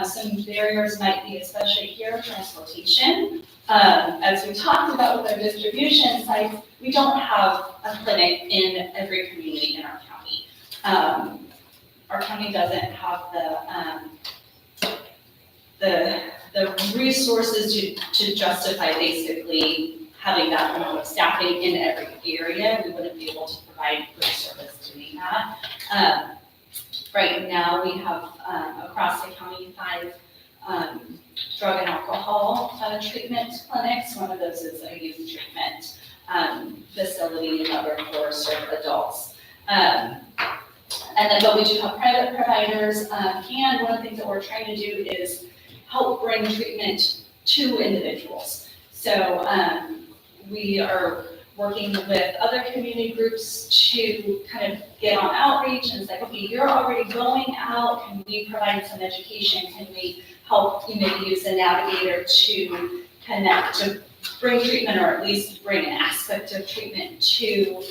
some barriers might be, especially here, transportation. As we talked about with our distribution sites, we don't have a clinic in every community in our county. Our county doesn't have the resources to justify basically having that amount of staffing in every area. We wouldn't be able to provide good service doing that. Right now, we have across the county 5 drug and alcohol treatment clinics. One of those is a youth treatment facility, another for serve adults. But we do have private providers, and one of the things that we're trying to do is help bring treatment to individuals. So we are working with other community groups to kind of get on outreach, and it's like, okay, you're already going out, can we provide some education? Can we help you maybe use a navigator to connect, to bring treatment, or at least bring an aspect of treatment to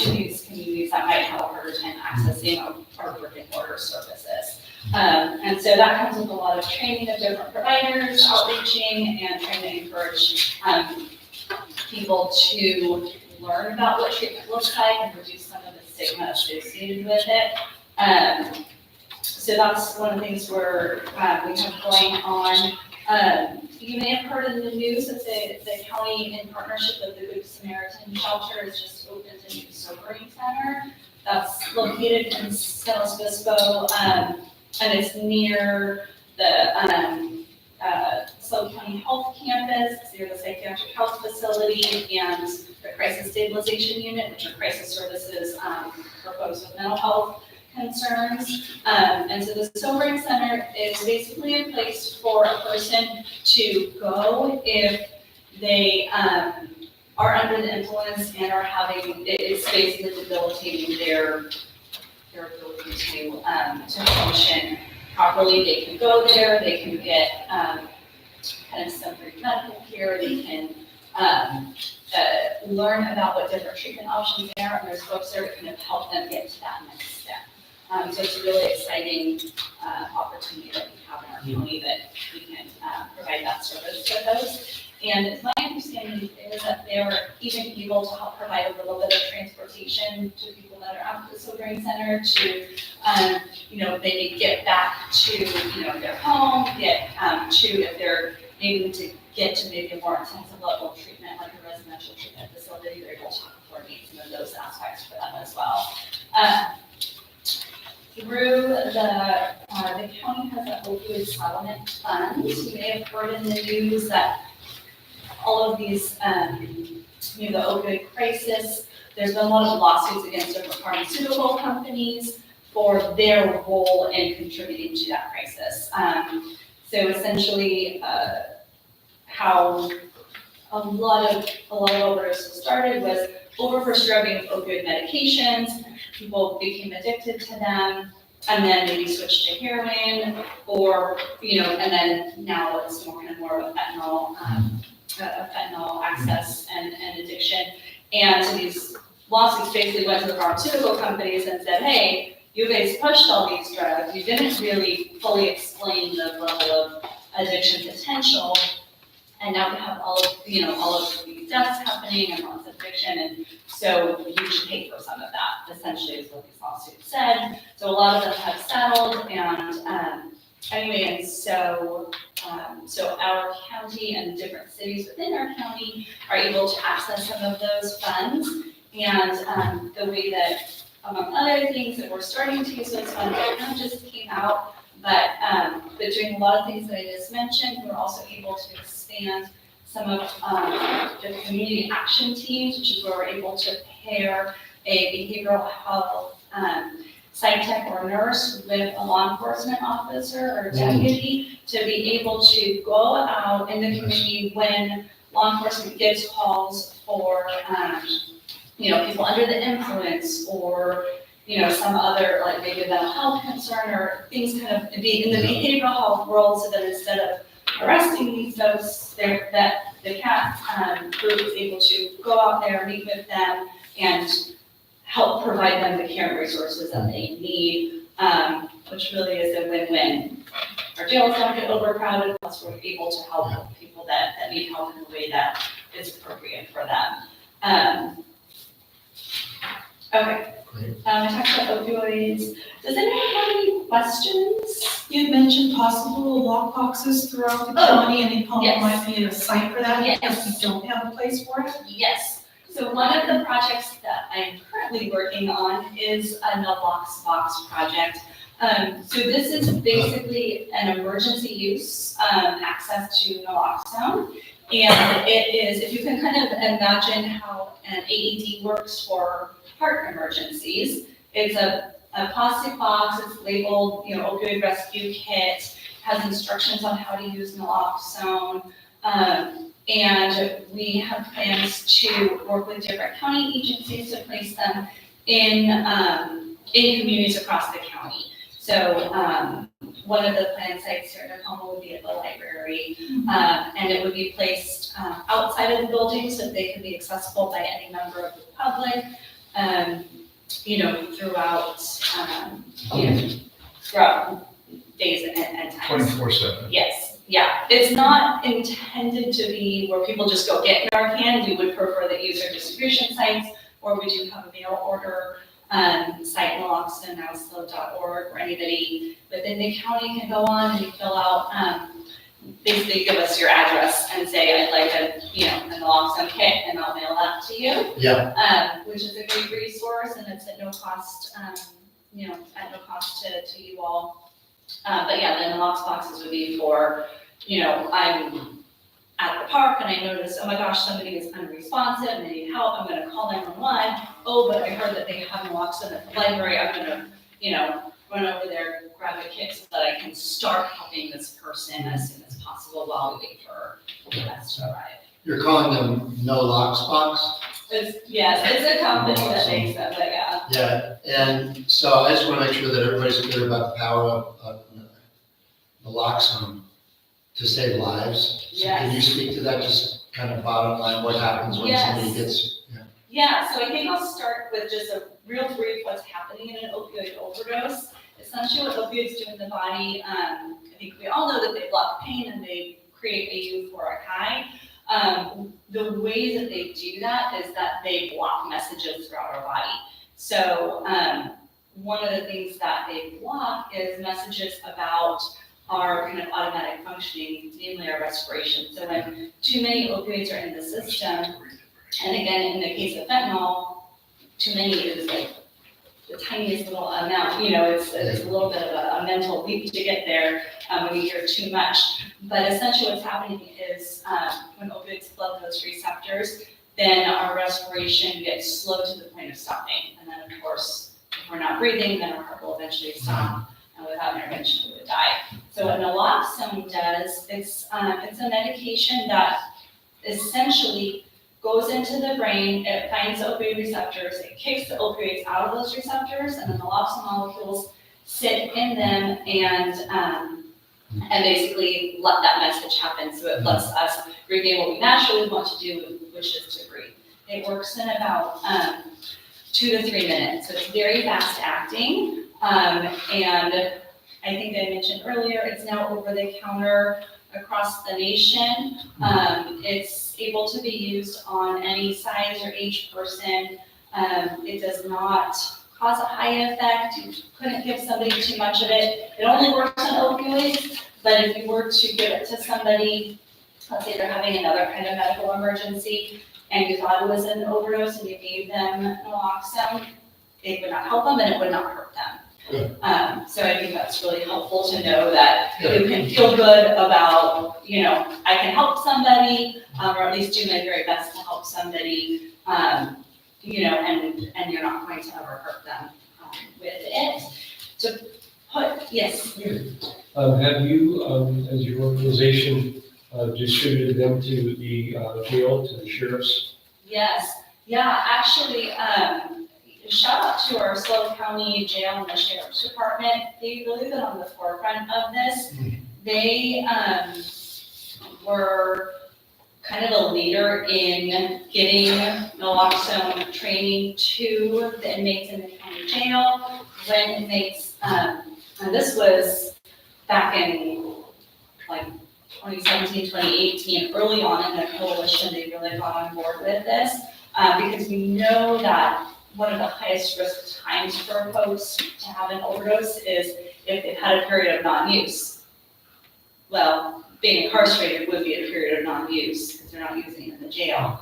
these communities that might have a harder time accessing our brick and mortar services. And so that comes with a lot of training of different providers, outreaching, and trying to encourage people to learn about what treatment looks like and reduce some of the stigma associated with it. So that's one of the things we have going on. You may have heard in the news that the county, in partnership with the Good Samaritan Shelter, has just opened a new sobering center that's located in San Luis Obispo, and it's near the Southern County Health Campus, it's near the psychiatric health facility and the crisis stabilization unit, which are crisis services for folks with mental health concerns. And so the sobering center is basically a place for a person to go if they are under the influence and are having, it's basically debilitating their ability to function properly. They can go there, they can get kind of some free medical care, they can learn about what different treatment options there are, and there's folks there that kind of help them get to that next step. So it's a really exciting opportunity that we have in our county that we can provide that service to those. And my understanding is that they're even able to help provide a little bit of transportation to people that are at the sobering center to, maybe get back to, their home, get to, if they're needing to get to maybe a more intensive level of treatment, like a residential treatment facility, they're able to coordinate some of those aspects for them as well. Through the county has an opioid settlement fund. You may have heard in the news that all of these, the opioid crisis, there's been a lot of lawsuits against different pharmaceutical companies for their role in contributing to that crisis. So essentially, how a lot of overdoses started was over-prescribing of opioid medications. People became addicted to them, and then maybe switched to heroin, or and then now it's more of a fentanyl access and addiction. And so these lawsuits basically went to the pharmaceutical companies and said, hey, you guys pushed all these drugs. You didn't really fully explain the level of addiction potential. And now we have all of these deaths happening and lots of addiction, and so you should pay for some of that, essentially is what these lawsuits said. So a lot of them have settled, and anyway, and so our county and different cities within our county are able to access some of those funds, and the way that, among other things, that we're starting to use those funds, it kind of just came out, but doing a lot of things that I just mentioned, we're also able to expand some of the community action teams, which is where we're able to pair a behavioral health psych tech or nurse with a law enforcement officer or deputy to be able to go out in the community when law enforcement gets calls for, people under the influence or, some other, like maybe a mental health concern or things kind of be in the behavioral health world, so that instead of arresting these folks, that the CAT group is able to go out there, meet with them, and help provide them the care and resources that they need, which really is a win-win. Our jails don't get overcrowded, plus we're able to help people that need help in a way that is appropriate for them. Okay. I talked about opioids. Does anyone have any questions? You had mentioned possible lockboxes throughout the county, and Nipomo yes. might be a site for that Yes. if we don't have a place for it. Yes. So one of the projects that I'm currently working on is a naloxone box project. So this is basically an emergency use access to naloxone. And it is, if you can kind of imagine how an AED works for heart emergencies, it's a plastic box, it's labeled, opioid rescue kit, has instructions on how to use naloxone. And we have plans to work with different county agencies to place them in communities across the county. So one of the planned sites here in Nipomo would be at the library, and it would be placed outside of the building so that they can be accessible by any member of the public, throughout days and times. 24/7. Yes, yeah. It's not intended to be where people just go get Narcan. We would prefer that user distribution sites, or we do have a mail order site, naloxone.org, where anybody within the county can go on and you fill out, basically give us your address and say, I'd like a naloxone kit, and I'll mail that to you. Yeah. Which is a great resource, and it's at no cost, at no cost to you all. But yeah, the naloxone boxes would be for, I'm at the park and I notice, oh my gosh, somebody is unresponsive and they need help, I'm gonna call 911. Oh, but I heard that they have naloxone at the library, I'm gonna, run over there, grab a kit so that I can start helping this person as soon as possible while we wait for the rest to arrive. You're calling them No Locks Box? Yes, it's a company that makes them, but yeah. Yeah, and so I just want to make sure that everybody's clear about the power of naloxone to save lives. So Yes. can you speak to that, just kind of bottom line, what happens when Yes. somebody gets, Yeah, so I think I'll start with just a real brief what's happening in an opioid overdose. Essentially what opioids do in the body, I think we all know that they block pain and they create a euphoric high. The way that they do that is that they block messages throughout our body. So one of the things that they block is messages about our kind of automatic functioning, namely our respiration. So when too many opioids are in the system, and again, in the case of fentanyl, too many is like the tiniest little amount, it's a little bit of a mental leap to get there when you hear too much. But essentially what's happening is when opioids flood those receptors, then our respiration gets slow to the point of stopping. And then of course, if we're not breathing, then our heart will eventually stop, and without intervention, we would die. So what naloxone does, it's a medication that essentially goes into the brain, it finds the opioid receptors, it kicks the opioids out of those receptors, and the naloxone molecules sit in them and basically let that message happen. So it lets us regain what we naturally want to do, which is to breathe. It works in about 2 to 3 minutes, so it's very fast acting. And I think I mentioned earlier, it's now over the counter across the nation. It's able to be used on any size or age person. It does not cause a high effect. You couldn't give somebody too much of it. It only works on opioids, but if you were to give it to somebody, let's say they're having another kind of medical emergency, and you thought it was an overdose and you gave them naloxone, it would not help them and it would not hurt them. So I think that's really helpful to know that you can feel good about, I can help somebody, or at least do my very best to help somebody, and you're not going to ever hurt them with it. Yes. Have you, as your organization, distributed them to the jail, to the sheriffs? Yes. Yeah, actually, shout out to our Sloan County Jail and the Sheriff's Department. They've really been on the forefront of this. They were kind of a leader in getting naloxone training to the inmates in the county jail. When inmates, and this was back in like 2017, 2018, early on in the coalition, they really got on board with this because we know that one of the highest risk times for folks to have an overdose is if they've had a period of non-use. Well, being incarcerated would be a period of non-use because they're not using it in the jail.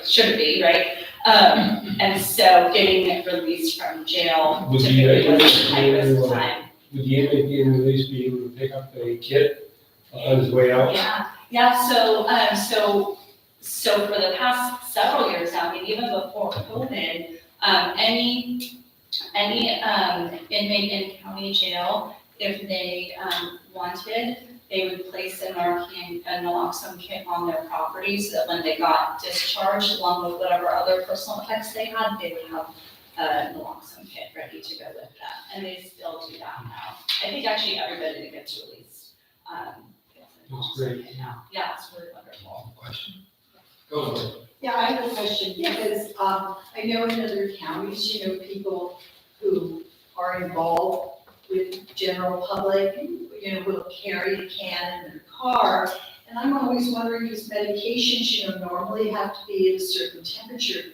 Should be, right? And so getting released from jail typically was a high risk time. Would the inmate being released be able to pick up a kit on his way out? Yeah. So for the past several years now, I mean, even before COVID, any inmate in county jail, if they wanted, they would place a naloxone kit on their property so that when they got discharged, along with whatever other personal effects they had, they would have a naloxone kit ready to go with that. And they still do that now. I think actually everybody that gets released gets a naloxone kit now. Yeah, it's really wonderful. Question? Go for it. Yeah, I have a question, because I know in other counties, people who are involved with general public, will carry a can in their car. And I'm always wondering, these medications, normally have to be at a certain temperature.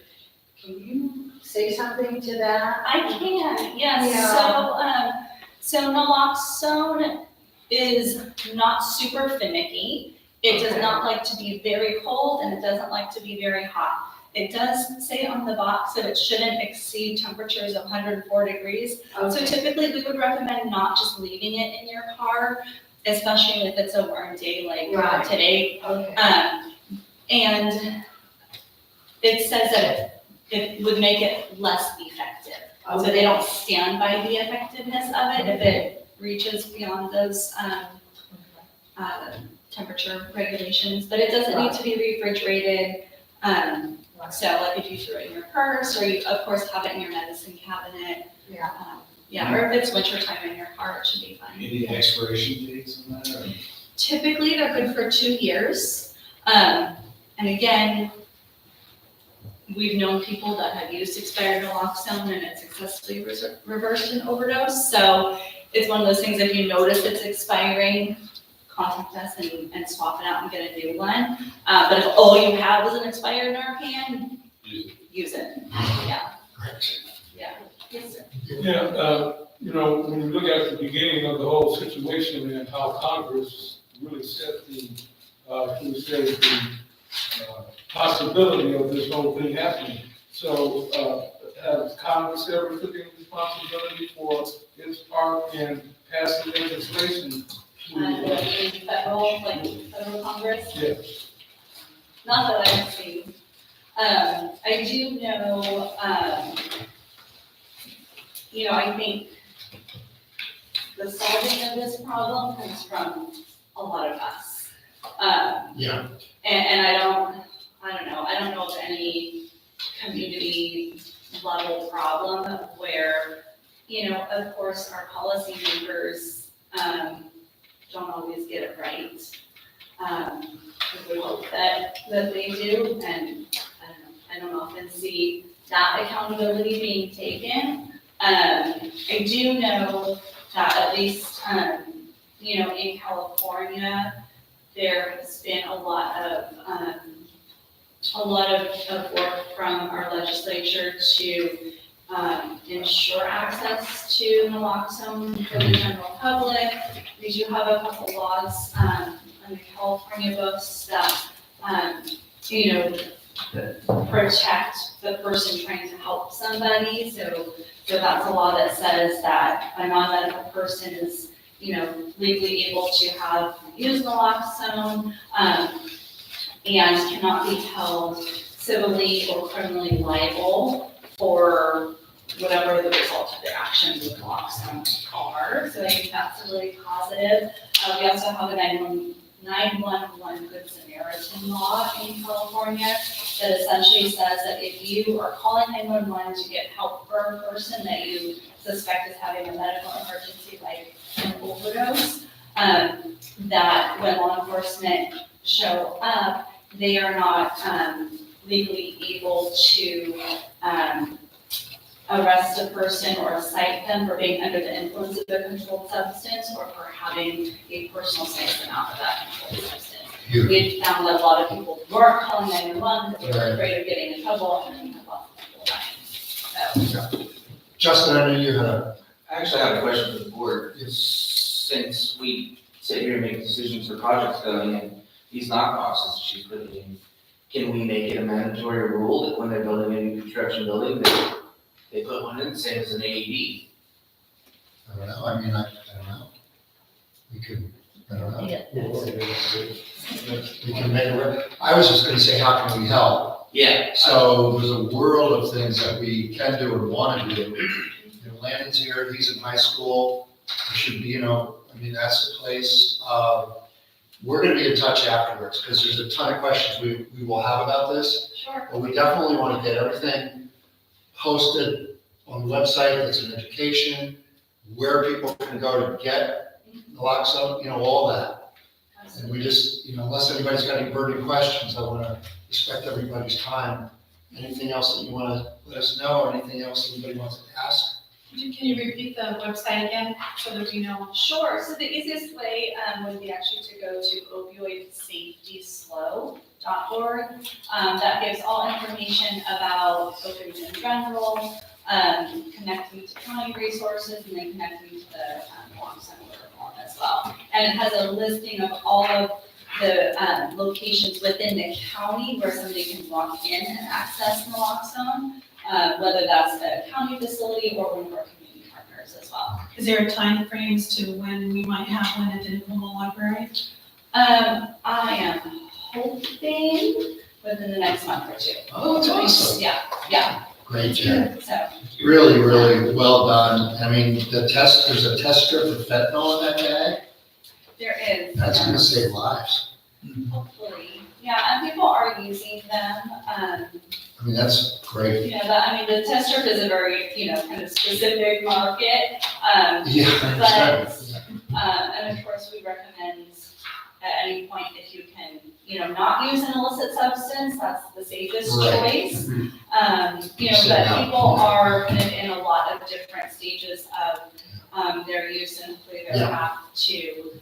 Can you say something to that? I can, yes. Yeah. So naloxone is not super finicky. It does not like to be very cold and it doesn't like to be very hot. It does say on the box that it shouldn't exceed temperatures of 104 degrees. So typically we would recommend not just leaving it in your car, especially if it's a warm day like today. And it says that it would make it less effective. So they don't stand by the effectiveness of it if it reaches beyond those temperature regulations, but it doesn't need to be refrigerated. So like if you threw it in your purse, or you of course have it in your medicine cabinet. Or if it's wintertime in your car, it should be fine. Any expiration dates on that? Or? Typically, they're good for 2 years. And again, we've known people that have used expired naloxone and it successfully reversed an overdose. So it's one of those things, if you notice it's expiring, contact us and swap it out and get a new one. But if all you have is an expired Narcan, use it. Yeah. Yeah. Yes, sir. Yeah, when you look at the beginning of the whole situation and how Congress really set the, possibility of this whole thing happening. So, has Congress ever taken responsibility for its part in passing legislation? Federal Congress? Yes. Not that I've seen. I do know, I think the solving of this problem comes from a lot of us. Yeah. And I don't know of any community level problem where, of course, our policymakers, don't always get it right. We hope that they do, and I don't often see that accountability being taken. I do know that at least, in California, there has been a lot of work from our legislature to ensure access to naloxone for the general public. We do have a couple laws on the California books that, protect the person trying to help somebody. So that's a law that says that a non-medical person is, legally able to have used naloxone and cannot be held civilly or criminally liable for whatever the result of their actions with naloxone are. So I think that's really positive. We also have a 911 Good Samaritan law in California that essentially says that if you are calling 911 to get help for a person that you suspect is having a medical emergency like an overdose, that when law enforcement show up, they are not legally able to arrest a person or cite them for being under the influence of a controlled substance or for having a personal sense amount of that controlled substance. We found that a lot of people weren't calling 911 because they were afraid of getting in trouble, and then you have lots of people dying. So. Justin, I know you had a. I actually have a question for the board. Since we sit here and make decisions for projects going in, these knockboxes that she's putting in, can we make it a mandatory rule that when they're building a new construction building, they put one in, same as an AED? I don't know, I don't know. We could, I don't know. We can make it. I was just gonna say, how can we help? Yeah. So there's a world of things that we can do and want to do. Landon's here, he's in high school, he should be, that's the place. We're gonna be in touch afterwards, because there's a ton of questions we will have about this. Sure. But we definitely want to get everything posted on the website, that's an education, where people can go to get naloxone, all that. And we just, unless anybody's got any burning questions, I want to respect everybody's time. Anything else that you want to let us know, or anything else anybody wants to ask? Can you repeat the website again so that we know? Sure. So the easiest way would be actually to go to opioidsafetyslow.org. That gives all information about opioids in general, connecting to county resources, and then connecting to the naloxone reform as well. And it has a listing of all of the locations within the county where somebody can walk in and access naloxone. Whether that's a county facility or one of our community partners as well. Is there a time frames to when we might have one at the Nipomo library? I am hoping within the next month or two. Oh, that's awesome. Yeah. Great job. So. Really, really well done. I mean, there's a test strip of fentanyl in that bag. There is. That's gonna save lives. Hopefully. Yeah, and people are using them. I mean, that's great. The test strip is a very, kind of specific market. Yeah. But, and of course, we recommend at any point if you can not use an illicit substance, that's the safest Right. choice. But people are kind of in a lot of different stages of their use and hopefully their path to,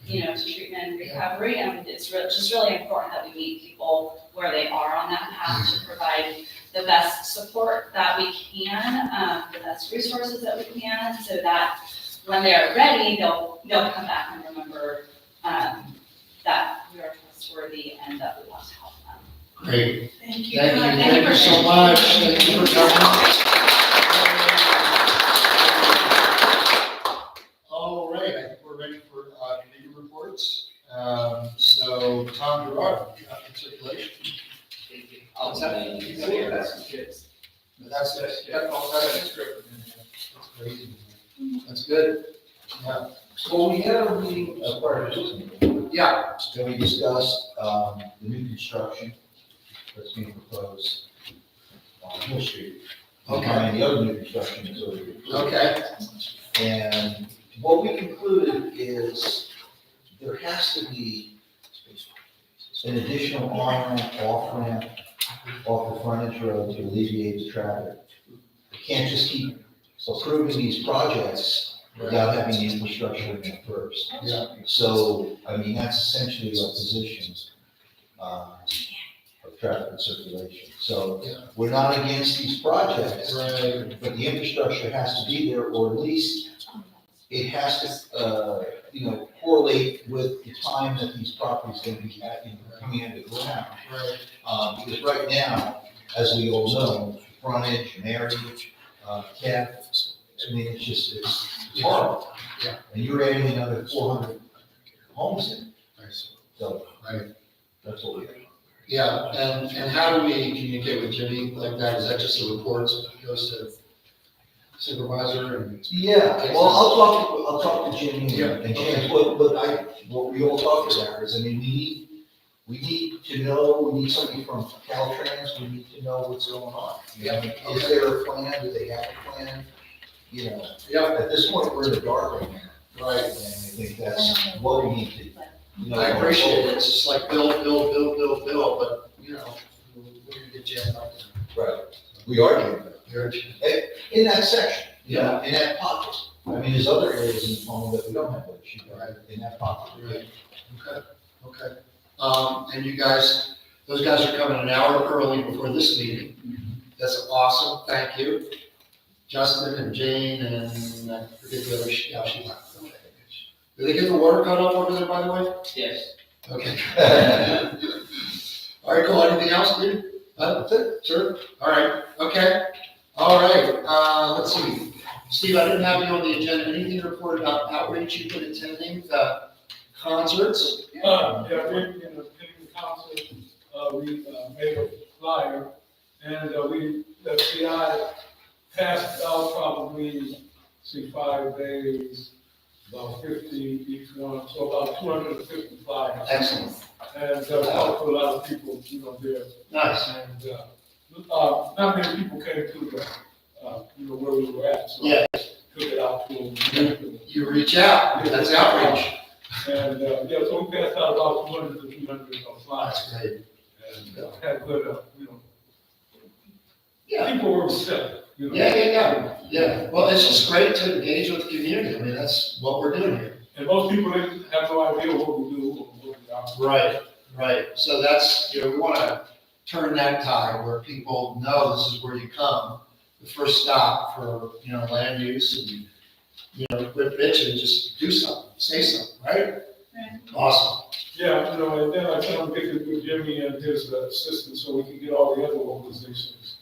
to treatment and recovery. And it's just really important that we meet people where they are on that path to provide the best support that we can, the best resources that we can, so that when they're ready, they'll come back and remember that we are trustworthy and that we want to help them. Great. Thank you. Thank you so much. Thank you for coming. All right, I think we're ready for committee reports. So Tom Gerard, circulation. I'll tell you, that's kids. That's it. Yeah, no, that's great. That's crazy. That's good. Yeah. So we had a meeting, prior to this meeting, Yeah. then we discussed, the new construction that's being proposed on Hill Street. Okay. And the other new construction is over here. Okay. And what we concluded is there has to be an additional on-ramp, off-ramp, off the frontage road to alleviate the traffic. We can't just keep approving these projects without having the infrastructure in there first. Yeah. So, I mean, that's essentially our position, of traffic and circulation. So, we're not against these projects, Right. but the infrastructure has to be there, or at least it has to, correlate with the time that these properties are gonna be coming into the ground. Right. Because right now, as we all know, frontage, marriage, cap, I mean, it's horrible. Yeah. And you're adding another 400 homes in, Nice. so. Right. That's what we. Yeah, and how do we communicate with Jimmy like that? Is that just a report that goes to supervisor and? Yeah, well, I'll talk to Jimmy Yeah. and James, what we all talked about is, I mean, we need to know, we need somebody from Caltrans, we need to know what's going on. Yeah. Is there a plan, do they have a plan? Yeah. At this point, we're in the dark right now. Right. And I think that's what we need to, I appreciate it. It's just like build, but, we're gonna get jammed up. Right, we are doing that. Very In that section, Yeah. in that pocket. I mean, there's other areas in the home that we don't have that issue, right, in that pocket. Right. Okay. And you guys, those guys are coming an hour early before this meeting. That's awesome. Thank you. Justin and Jane and I forget the other, she left. Okay. Did they get the water cut off over there, by the way? Yes. Okay. All right, cool. Anything else, dude? That's it? Sure. All right. Okay. All right. Let's see. Steve, I didn't have you on the agenda. Anything to report about outreach you've been attending, the concerts? In the concert, we made a flyer, and the CI passed out probably, 5 days, about 50 each one, so about 250 flyers. Excellent. And talked to a lot of people, there. Nice. And not many people came to the, where we were at, so Yeah. I took it out to them. You reach out. That's outreach. And, so we passed out about 200 to 300 flyers. That's great. And had good, Yeah. people were receptive. Yeah. Well, it's just great to engage with the community. I mean, that's what we're doing here. And most people didn't have no idea what we do or what we are. Right. So that's, we want to turn that tide where people know this is where you come, the first stop for, land use and, quit bitching, just do something, say something, right? Awesome. Yeah, and then I tell them to get with Jimmy and his assistant so we can get all the other organizations.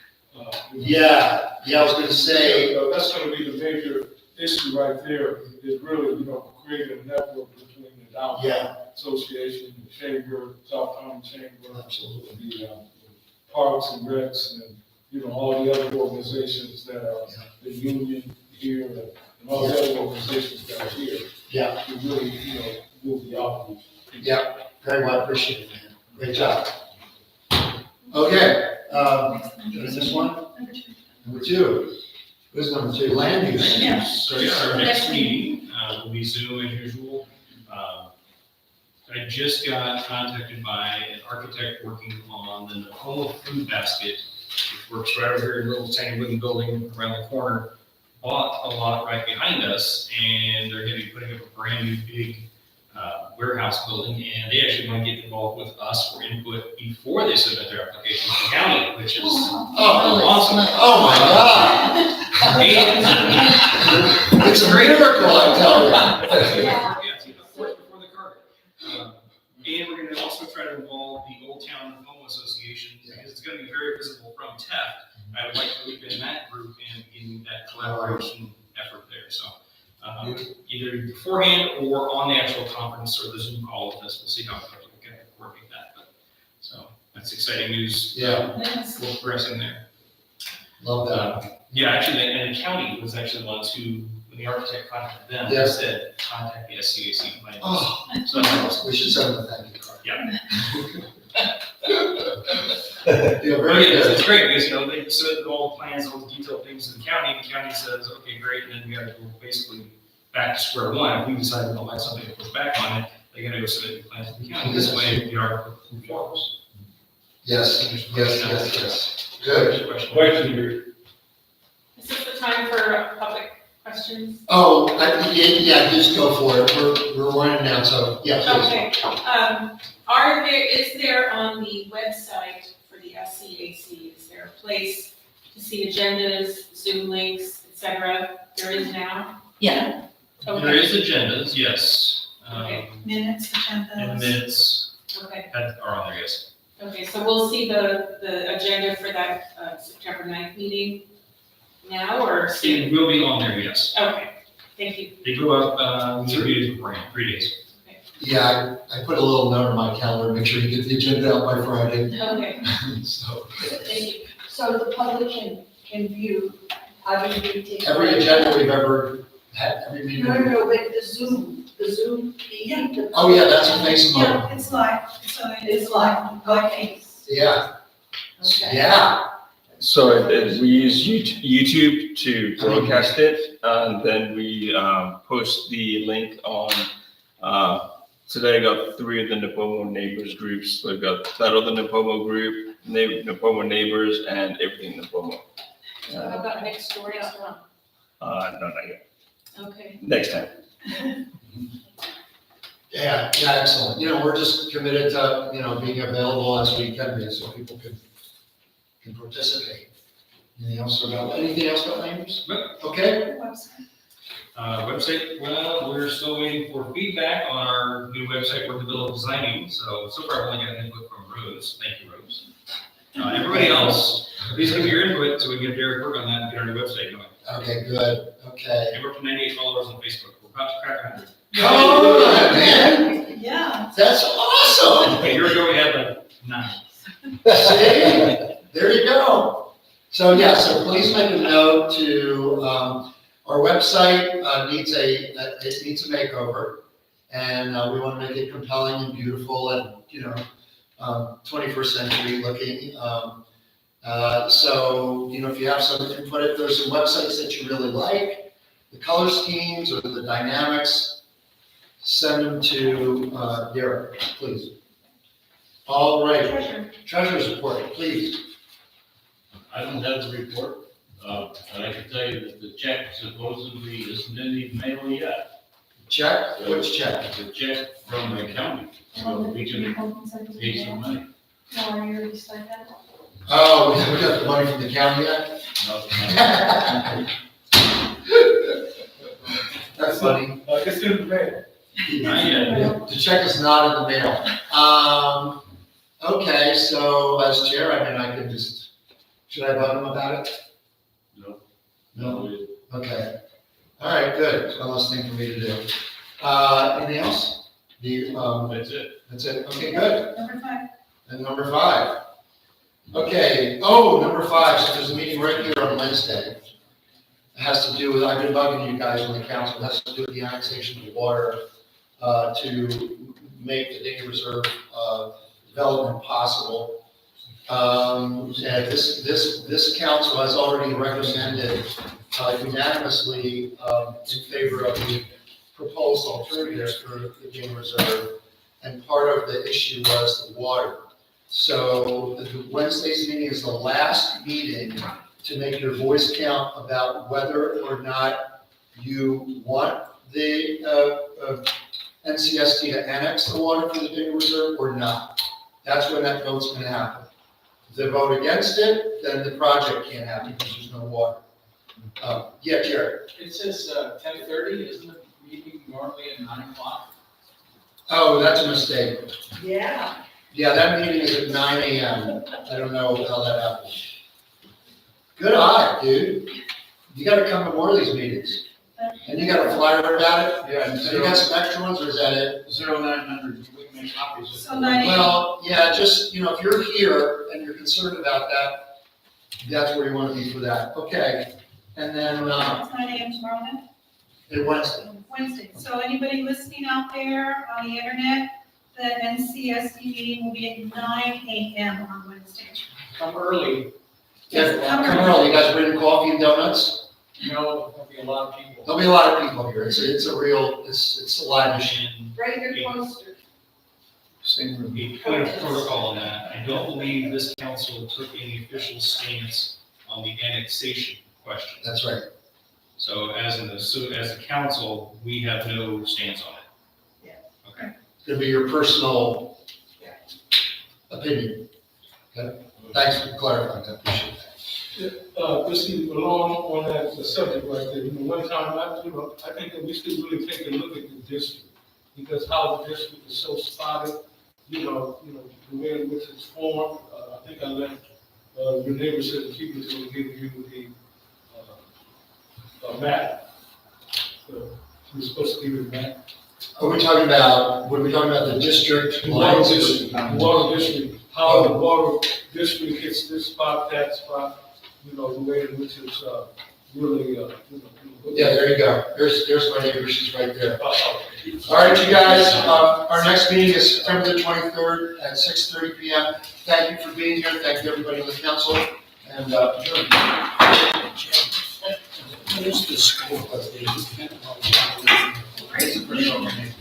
Yeah, I was gonna say, That's gonna be the major issue right there, is really, creating a network between the downtown association, the chamber, South County Chamber. Absolutely. The Parks and Recs and, all the other organizations that are the union here and all the other organizations that are here. Yeah. To really, move the outreach. Yeah, very well appreciated, man. Great job. Okay, is this one? Number two. What is number two? Land use. So our next meeting will be Zoom as usual. I just got contacted by an architect working on the Nipomo food basket. It works right over here in a little tiny wooden building around the corner. Bought a lot right behind us, and they're gonna be putting up a brand new big warehouse building, and they actually want to get involved with us for input before they submit their application to the county, which is awesome. Oh, my God. And It's a miracle, I tell you. yeah, it's before the cart. And we're gonna also try to involve the Old Town Nipomo Association, because it's gonna be very visible from TEF. I would like to loop in that group and in that collaboration effort there, so. Either beforehand or on the actual conference or the Zoom call with us, we'll see how we can coordinate that, but, so, that's exciting news. Yeah, We're progressing there. love that. Yeah, actually, and the county was actually the ones who, when the architect contacted them, they Yes. said, contact the SCAC. Oh, So that's awesome. we should send them a thank you card. Yeah. Yeah, But very yeah, good. it's great, because, they submit all the plans, all the detailed things to the county, and the county says, okay, great, and then we gotta go basically back to square one. If we decide we don't like something to push back on it, they gotta go submit the plans to the county. This way, the article conforms. Yes, yes. Good. Question here. Is this the time for public questions? Oh, yeah, just go for it. We're winding down, so, yeah, please. Okay, is there on the website for the SCAC, is there a place to see agendas, Zoom links, et cetera? There is now? Yeah. There Okay, is agendas, yes. Okay. Minutes, And agendas. minutes okay, that are on there, yes. okay, so we'll see the agenda for that, September 9th meeting now, or soon? It will be on there, yes. Okay, thank you. They go up, 3 days beforehand, 3 days. Yeah, I put a little note on my calendar, make sure you get the agenda out by Friday, Okay, so. thank you. So the public can view, having you take. Every agenda we've ever had, every meeting. No, but the Zoom meeting. the- Oh, yeah, that's on Facebook. Yeah, it's live, so It's like, okay. Yeah, Okay. yeah. So we use YouTube to broadcast it, and then we post the link on, today I got 3 of the Nipomo neighbors groups. We've got that other Nipomo group, Nipomo neighbors, and everything Nipomo. How about next door as well? No, not yet. Okay. Next time. Yeah, excellent. We're just committed to, being available as we can be, so people can participate. Anything else about neighbors? No. Okay, Website, well, we're still waiting for feedback on our new website we're designing, so far I've only got input from Rose, thank you, Rose. Everybody else, please give your input so we can get Derek work on that and get our new website going. okay, good, okay. And we're up to 98 followers on Facebook, we're about to crack 100. Come on, man, Yeah. that's awesome. A year ago, we had like 9. See, there you go. So please make a note to, our website needs a makeover, and we want to make it compelling and beautiful and 21st century looking. So if you have some input, if there's some websites that you really like, the color schemes or the dynamics, send them to Derek, please. All right, treasurer's report, please. I don't have the report, but I can tell you that the check supposedly isn't in the mail yet. Check, which check? The check from the county, so we can pay some money. No, are you already started that? Oh, we got the money from the county yet? That's funny. It's in the mail. Not yet. The check is not in the mail. Okay, so as chair, I can just, should I vote him about it? No. No? Okay. All right, good. One less thing for me to do. Anything else? That's it. That's it. Okay, good. Number 5. And number 5. Okay, number 5, so there's a meeting right here on Wednesday. It has to do with, I've been bugging you guys on the council, it has to do with the annexation of water to make the Dana Reserve development possible. And this council has already recommended unanimously in favor of the proposed alternative for the Dana Reserve. and part of the issue was the water. So the Wednesday's meeting is the last meeting to make your voice count about whether or not you want the NCSD to annex the water for the Dairy Reserve or not. That's when that vote's gonna happen. If they vote against it, then the project can't happen because there's no water. Yeah, Jared. It says 10:30, isn't the meeting normally at 9 o'clock? Oh, that's a mistake. Yeah. Yeah, that meeting is at 9 AM. I don't know how that happened. Good eye, dude. You gotta come to more of these meetings. And you got a flyer about it? Yeah, So you got some extra ones, or is that it? 0900, we can make copies. So 9 Well, yeah, just, if you're here and you're concerned about that, that's where you wanna be for that. Okay. And then, It's 9 AM tomorrow night? it Wednesday. Wednesday. So anybody listening out there on the internet, the NCSD meeting will be at 9 AM on Wednesday. Come early. Yeah, come early. You guys bring coffee and donuts? There'll be a lot of people. There'll be a lot of people here. It's a real, it's a live issue. Write your poster. Same room. A point of protocol on that, I don't believe this council took any official stance on the annexation question. That's right. So as a council, we have no stance on it. It'll be your personal opinion. Okay? Thanks for clarifying that. Appreciate that. Just along on that subject right there, one time, I think that we should really take a look at the district, because how the district is so spotted, the way in which it's formed. I think I left, your neighbor said the people will give you the map. We're supposed to give you the map. What are we talking about the district lines? The water district, how the water district hits this spot, that spot, the way in which it's, really, Yeah, there you go. There's my neighbor, she's right there. All right, you guys, our next meeting is September the 23rd at 6:30 PM. Thank you for being here. Thank you, everybody on the council, and, adjourned. Great meeting.